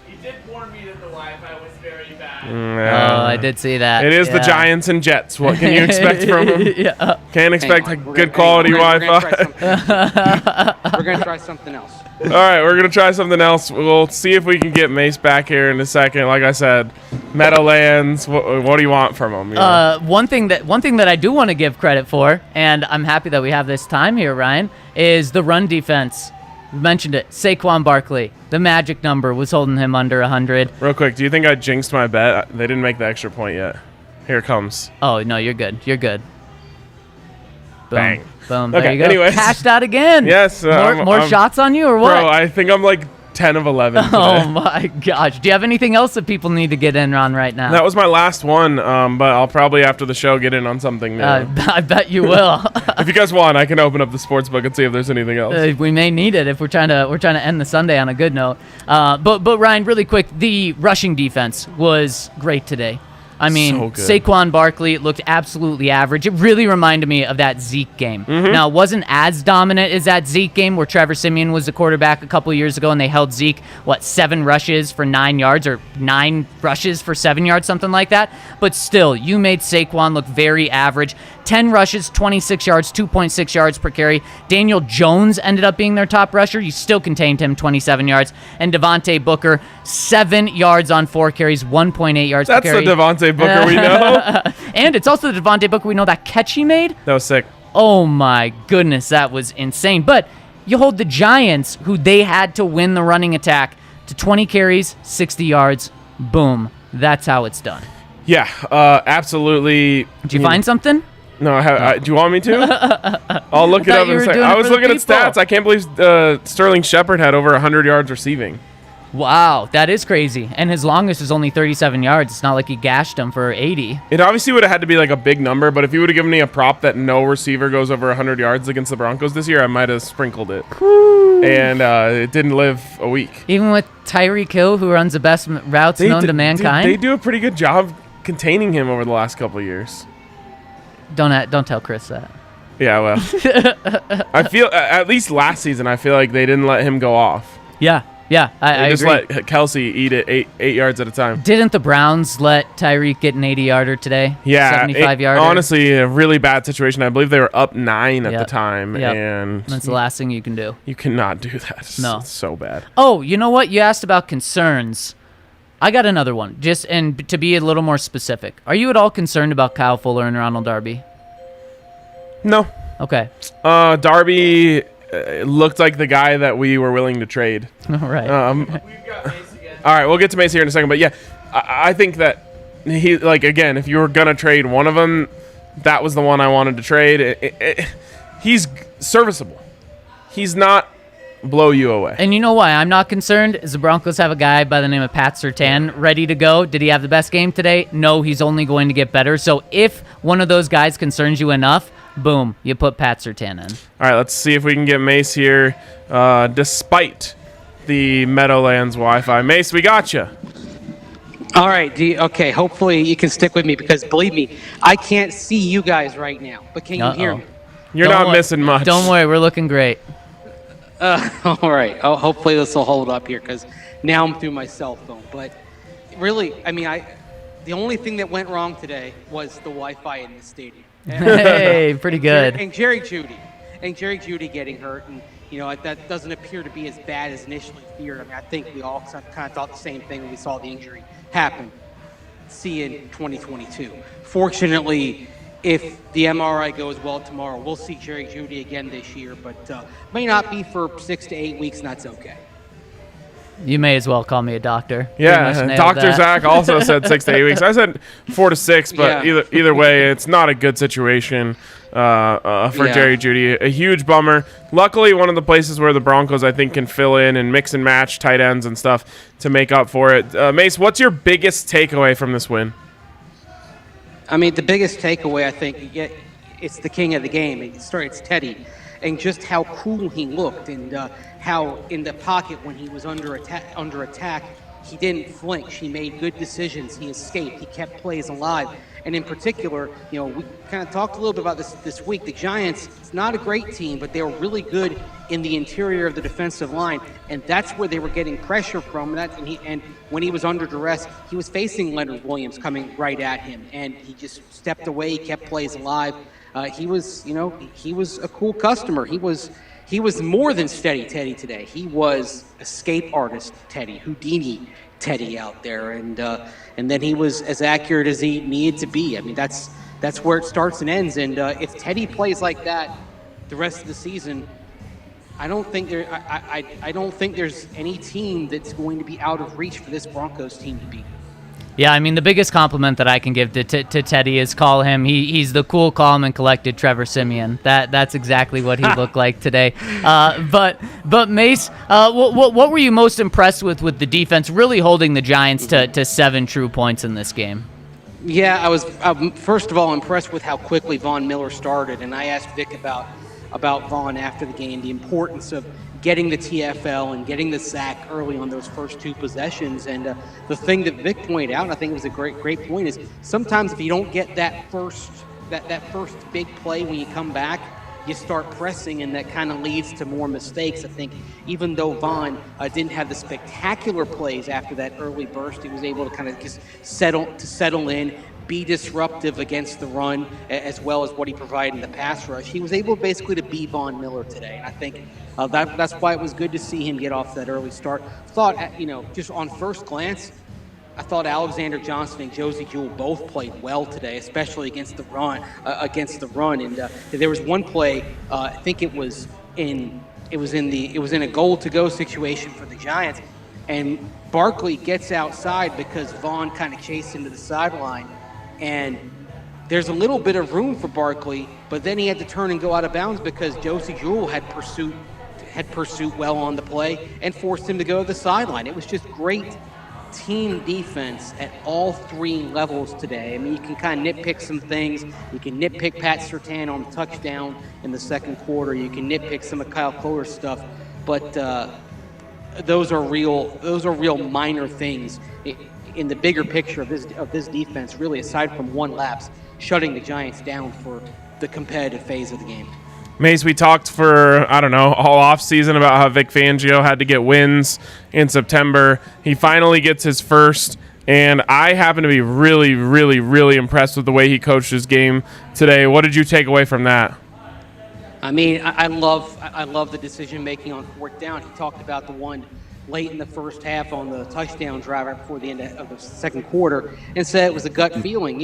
He did warn me that the Wi-Fi was very bad.
Oh, I did see that.
It is the Giants and Jets. What can you expect from them?
Yeah.
Can't expect good quality Wi-Fi.
We're going to try something else.
All right, we're going to try something else. We'll see if we can get Mace back here in a second. Like I said, Meadowlands, what do you want from him? You know?
One thing that I do want to give credit for, and I'm happy that we have this time here, Ryan, is the run defense. We mentioned it. Saquon Barkley, the magic number was holding him under 100.
Real quick, do you think I jinxed my bet? They didn't make the extra point yet. Here it comes.
Oh, no, you're good. You're good. Boom.
Bang.
Boom.
Okay,
There you go.
anyways.
Cashed out again.
Yes.
More shots on you or what?
Bro, I think I'm like 10 of 11 today.
Oh, my gosh. Do you have anything else that people need to get in on right now?
That was my last one, but I'll probably after the show get in on something new.
I bet you will.
If you guys want, I can open up the sports book and see if there's anything else.
We may need it if we're trying to end the Sunday on a good note. But Ryan, really quick, the rushing defense was great today. I mean,
So good.
Saquon Barkley looked absolutely average. It really reminded me of that Zeke game. Now, it wasn't as dominant as that Zeke game where Trevor Siemian was the quarterback a couple years ago and they held Zeke, 7 rushes for 9 yards or 9 rushes for 7 yards, something like that. But still, you made Saquon look very average. 10 rushes, 26 yards, 2.6 yards per carry. Daniel Jones ended up being their top rusher. You still contained him, 27 yards. And Devontae Booker, 7 yards on 4 carries, 1.8 yards per carry.
That's the Devontae Booker we know.
And it's also the Devontae Booker we know, that catch he made.
That was sick.
Oh my goodness, that was insane. But you hold the Giants, who they had to win the running attack, to 20 carries, 60 yards. Boom. That's how it's done.
Yeah, absolutely.
Did you find something?
No, do you want me to? I'll look it
thought
up
you
in a
were
second.
doing
I
it
was
for the
looking at
people.
stats. I can't believe Sterling Shepard had over 100 yards receiving.
Wow, that is crazy. And his longest is only 37 yards. It's not like he gashed him for 80.
It obviously would have had to be like a big number, but if you would have given me a prop that no receiver goes over 100 yards against the Broncos this year, I might have sprinkled it. And it didn't live a week.
Even with Tyreek Hill, who runs the best routes known to mankind.
They do a pretty good job containing him over the last couple of years.
Don't tell Chris that.
Yeah, well, I feel at least last season, I feel like they didn't let him go off.
Yeah, I
They just
agree.
let Kelsey eat it eight yards at a time.
Didn't the Browns let Tyreek get an 80-yarder today?
Yeah,
75-yarder.
honestly, a really bad situation. I believe they were up 9 at the
Yep.
time,
Yep.
and
That's the last thing you can do.
you cannot do that. It's
No.
so bad.
Oh, you know what? You asked about concerns. I got another one. And to be a little more specific, are you at all concerned about Kyle Fuller and Ronald Darby?
No,
Okay.
Darby looked like the guy that we were willing to trade.
All right.
All right, we'll get to Mace here in a second, but yeah, I think that he, like, again, if you were gonna trade one of them, that was the one I wanted to trade. He's serviceable. He's not blow you away.
And you know why I'm not concerned is the Broncos have a guy by the name of Pat Surtain ready to go. Did he have the best game today? No, he's only going to get better. So if one of those guys concerns you enough, boom, you put Pat Surtain in.
All right, let's see if we can get Mace here, despite the Meadowlands Wi-Fi. Mace, we got you.
All right. Okay. Hopefully you can stick with me because believe me, I can't see you guys right now. But can you hear me?
You're
Don't
not
wor-
missing much.
Don't worry, we're looking great.
All right. Oh, hopefully this will hold up here because now I'm through my cell phone. But really, I mean, the only thing that went wrong today was the Wi-Fi in the stadium.
Hey, pretty good.
And Jerry Jeudy getting hurt, and you know that doesn't appear to be as bad as initially feared. I mean, I think we all kind of thought the same thing when we saw the injury happen. See in 2022. Fortunately, if the MRI goes well tomorrow, we'll see Jerry Jeudy again this year, but may not be for 6 to 8 weeks, and that's okay.
You may as well call me a doctor.
Yeah,
Pretty much nailed
Dr.
that.
Zach also said 6 to 8 weeks. I said 4 to 6, but
Yeah.
either way, it's not a good situation for Jerry Jeudy. A huge bummer. Luckily, one of the places where the Broncos, I think, can fill in and mix and match tight ends and stuff to make up for it. Mace, what's your biggest takeaway from this win?
I mean, the biggest takeaway, I think, it's the king of the game. It's Teddy, and just how cool he looked, and how in the pocket when he was under attack, he didn't flinch. He made good decisions. He escaped. He kept plays alive. And in particular, we kind of talked a little bit about this week. The Giants, it's not a great team, but they were really good in the interior of the defensive line, and that's where they were getting pressure from. And when he was under duress, he was facing Leonard Williams coming right at him, and he just stepped away. He kept plays alive. He was a cool customer. He was more than steady Teddy today. He was escape artist Teddy, Houdini Teddy out there, and then he was as accurate as he needed to be. I mean, that's where it starts and ends. And if Teddy plays like that the rest of the season, I don't think there's any team that's going to be out of reach for this Broncos team to beat.
Yeah, I mean, the biggest compliment that I can give to Teddy is call him, he's the cool, calm, and collected Trevor Siemian. That's exactly what he looked like today. But Mace, what were you most impressed with the defense really holding the Giants to 7 true points in this game?
Yeah, I was first of all impressed with how quickly Von Miller started, and I asked Vic about Von after the game, the importance of getting the TFL and getting the sack early on those first 2 possessions. And the thing that Vic pointed out, and I think it was a great point, is sometimes if you don't get that first big play when you come back, you start pressing, and that kind of leads to more mistakes. I think even though Von didn't have the spectacular plays after that early burst, he was able to kind of just settle in, be disruptive against the run, as well as what he provided in the pass rush. He was able basically to be Von Miller today, and I think that's why it was good to see him get off that early start. Thought, just on first glance, I thought Alexander Johnson and Josey Jewell both played well today, especially against the run. And there was one play, I think it was in a goal to go situation for the Giants, and Barkley gets outside because Vaughn kind of chased him to the sideline, and there's a little bit of room for Barkley, but then he had to turn and go out of bounds because Josey Jewell had pursuit well on the play and forced him to go to the sideline. It was just great team defense at all 3 levels today. I mean, you can kind of nitpick some things. You can nitpick Pat Surtain on the touchdown in the second quarter. You can nitpick some of Kyle Fuller's stuff, but those are real minor things in the bigger picture of this defense, really, aside from one lapse, shutting the Giants down for the competitive phase of the game.
Mace, we talked for, all offseason about how Vic Fangio had to get wins in September. He finally gets his first, and I happen to be really, really, really impressed with the way he coached his game today. What did you take away from that?
I mean, I love the decision-making on 4th down. He talked about the one late in the first half on the touchdown drive right before the end of the second quarter and said it was a gut feeling.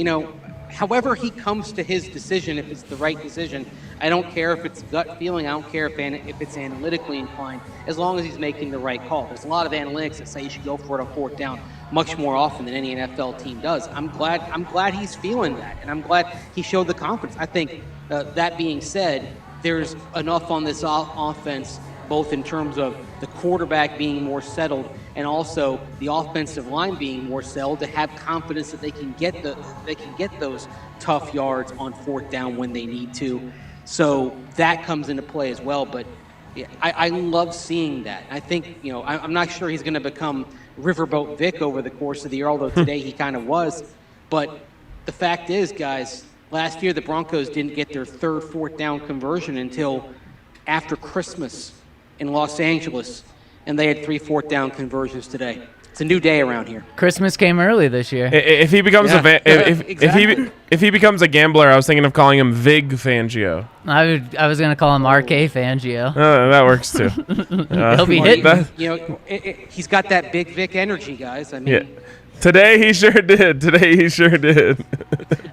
However he comes to his decision, if it's the right decision, I don't care if it's gut feeling. I don't care if it's analytically inclined, as long as he's making the right call. There's a lot of analytics that say you should go for it on 4th down much more often than any NFL team does. I'm glad he's feeling that, and I'm glad he showed the confidence. I think that being said, there's enough on this offense, both in terms of the quarterback being more settled and also the offensive line being more settled, to have confidence that they can get those tough yards on 4th down when they need to. So that comes into play as well. But yeah, I love seeing that. I think, I'm not sure he's going to become Riverboat Vic over the course of the year, although today he kind of was. But the fact is, guys, last year the Broncos didn't get their 3rd, 4th down conversion until after Christmas in Los Angeles, and they had 3 4th down conversions today. It's a new day around here.
Christmas came early this year.
If he becomes
exactly.
if he becomes a gambler, I was thinking of calling him Vig Fangio.
I was gonna call him RK Fangio.
That works too.
He'll be hitting.
He's got that big Vic energy, guys. I mean.
Yeah. Today he sure did.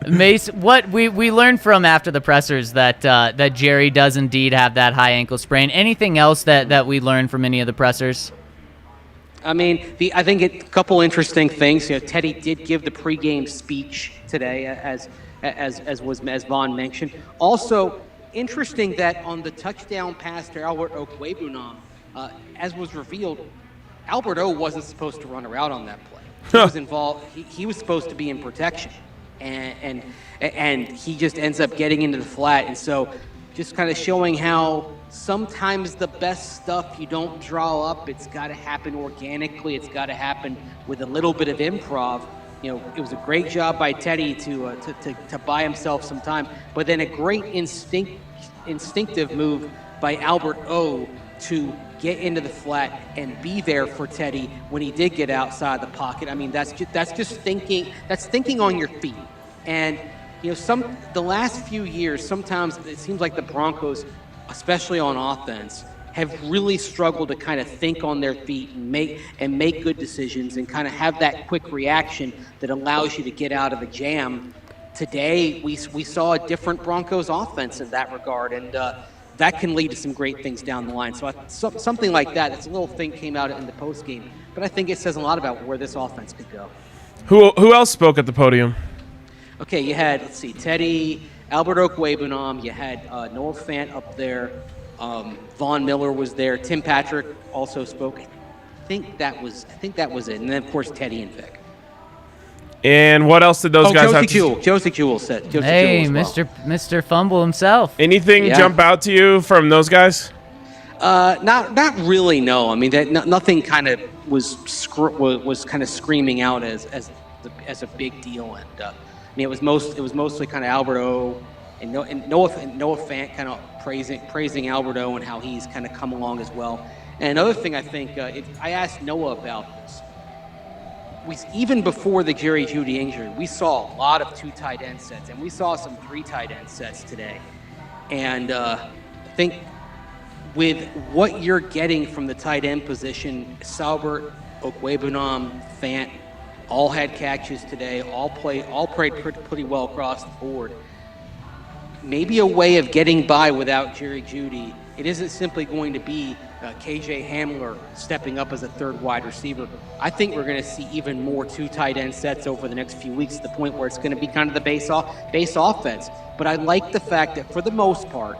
Mace, what we learned from after the pressers that Jerry does indeed have that high ankle sprain. Anything else that we learned from any of the pressers?
I mean, I think a couple interesting things. Teddy did give the pregame speech today, as Vaughn mentioned. Also, interesting that on the touchdown pass to Albert Okwuegbunam, as was revealed, Albert O wasn't supposed to run a route on that play. He was involved. He was supposed to be in protection, and he just ends up getting into the flat. And so, just kind of showing how sometimes the best stuff you don't draw up. It's got to happen organically. It's got to happen with a little bit of improv. It was a great job by Teddy to buy himself some time, but then a great instinctive move by Albert O to get into the flat and be there for Teddy when he did get outside the pocket. I mean, that's just thinking. That's thinking on your feet. And the last few years, sometimes it seems like the Broncos, especially on offense, have really struggled to kind of think on their feet and make good decisions and kind of have that quick reaction that allows you to get out of a jam. Today, we saw a different Broncos offense in that regard, and that can lead to some great things down the line. So something like that, it's a little thing came out in the postgame, but I think it says a lot about where this offense could go.
Who else spoke at the podium?
Okay, you had, Teddy, Albert Okwuegbunam, you had Noah Fant up there, Von Miller was there, Tim Patrick also spoke. I think that was it. And then, of course, Teddy and Vic.
And what else did those guys have to say?
Josie Jewell said.
Hey,
Jewell
Mr. Fumble himself.
Anything jump out to you from those guys?
Not really, no. I mean, nothing kind of was kind of screaming out as a big deal. And I mean, it was mostly kind of Albert O and Noah Fant kind of praising Albert O and how he's kind of come along as well. And another thing, I think I asked Noah about this. Even before the Jeudy injury, we saw a lot of 2 tight end sets, and we saw some 3 tight end sets today. And I think with what you're getting from the tight end position, Salbert, Okwuegbunam, Fant, all had catches today, all played pretty well across the board. Maybe a way of getting by without Jeudy. It isn't simply going to be KJ Hamler stepping up as a third wide receiver. I think we're going to see even more 2 tight end sets over the next few weeks, to the point where it's going to be kind of the base offense. But I like the fact that for the most part,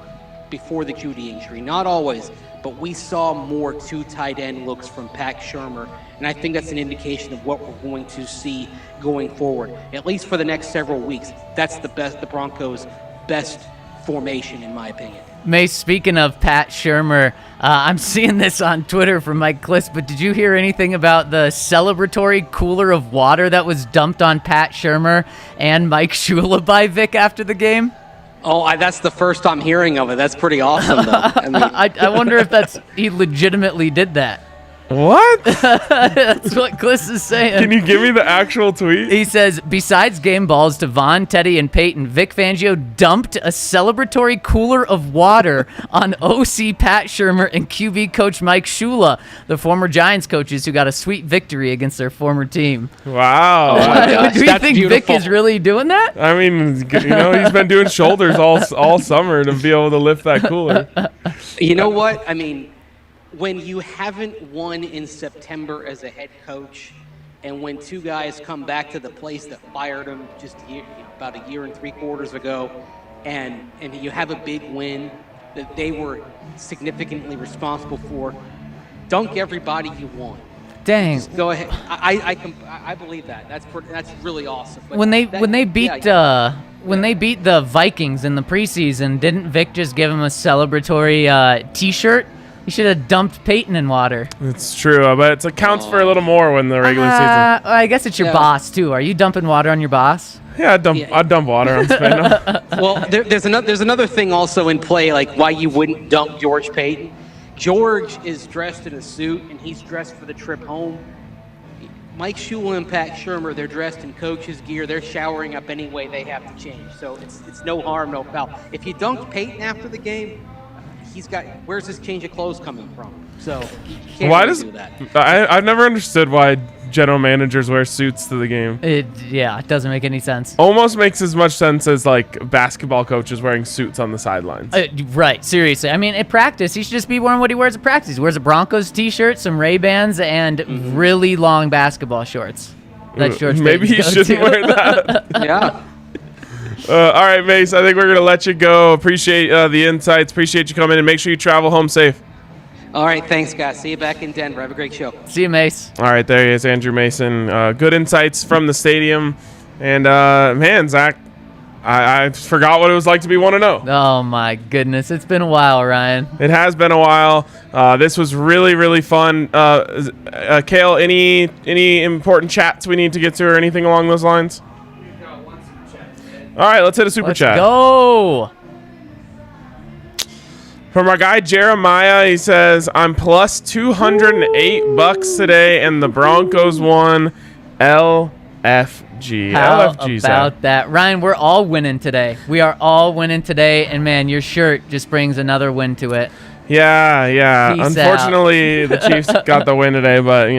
before the Jeudy injury, not always, but we saw more 2 tight end looks from Pat Shurmur, and I think that's an indication of what we're going to see going forward, at least for the next several weeks. That's the Broncos' best formation, in my opinion.
Mace, speaking of Pat Shurmur, I'm seeing this on Twitter from Mike Kliss, but did you hear anything about the celebratory cooler of water that was dumped on Pat Shurmur and Mike Shula by Vic after the game?
Oh, that's the first I'm hearing of it. That's pretty awesome, though. I mean,
I wonder if he legitimately did that.
What?
That's what Kliss is saying.
Can you give me the actual tweet?
He says, besides game balls to Vaughn, Teddy, and Peyton, Vic Fangio dumped a celebratory cooler of water on OC Pat Shurmur and QB coach Mike Shula, the former Giants coaches who got a sweet victory against their former team.
Wow.
Oh my gosh,
Do you
that's
think
beautiful.
Vic is really doing that?
I mean, he's been doing shoulders all summer to be able to lift that cooler.
You know what? I mean, when you haven't won in September as a head coach, and when 2 guys come back to the place that fired him just about a year and 3 quarters ago, and you have a big win that they were significantly responsible for, dunk everybody you want.
Dang.
Just go ahead. I believe that. That's really awesome. But
When they beat the Vikings in the preseason, didn't Vic just give him a celebratory T-shirt? He should have dumped Peyton in water.
It's true, but it counts for a little more when the regular season.
I guess it's your boss too. Are you dumping water on your boss?
Yeah, I'd dump water on Spain.
Well, there's another thing also in play, like why you wouldn't dump George Payton. George is dressed in a suit, and he's dressed for the trip home. Mike Shula and Pat Shurmur, they're dressed in coach's gear. They're showering up anyway. They have to change. So it's no harm, no foul. If you dunked Payton after the game, where's this change of clothes coming from? So you can't do that.
I've never understood why general managers wear suits to the game.
It doesn't make any sense.
Almost makes as much sense as like basketball coaches wearing suits on the sidelines.
Right, seriously. I mean, at practice, he should just be wearing what he wears at practice. He wears a Broncos t-shirt, some Ray-Bans, and really long basketball shorts. That's George
Maybe he
Paton's
shouldn't
go-to.
wear that.
Yeah.
All right, Mace, I think we're going to let you go. Appreciate the insights. Appreciate you coming, and make sure you travel home safe.
All right, thanks, guys. See you back in Denver. Have a great show.
See you, Mace.
All right, there he is, Andrew Mason. Good insights from the stadium. And, man, Zach, I forgot what it was like to be 1-0.
Oh, my goodness. It's been a while, Ryan.
It has been a while. This was really, really fun. Kale, any important chats we need to get to or anything along those lines?
We've got one super chat today.
All right, let's hit a super chat.
Go.
From our guy Jeremiah, he says, I'm plus $208 today, and the Broncos won. LFG.
How
LFG,
about that? Ryan, we're all winning today. We are all winning today, and, man, your shirt just brings another win to it.
Yeah.
Peace
Unfortunately, the Chiefs got the win today, but,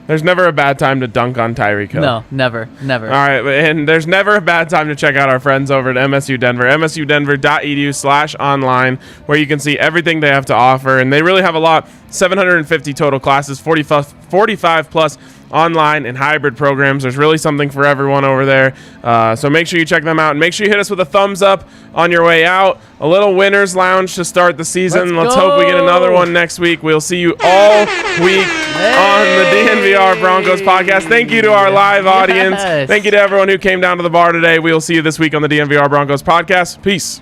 there's never a bad time to dunk on Tyreek Hill.
No, never.
All right, and there's never a bad time to check out our friends over at MSU Denver, msudenver.edu/online, where you can see everything they have to offer. And they really have a lot, 750 total classes, 45 plus online and hybrid programs. There's really something for everyone over there. So make sure you check them out. And make sure you hit us with a thumbs up on your way out. A little winner's lounge to start the season. Let's hope we get another one next week. We'll see you all week on the DNVR Broncos podcast. Thank you to our live audience. Thank you to everyone who came down to the bar today. We'll see you this week on the DNVR Broncos podcast. Peace.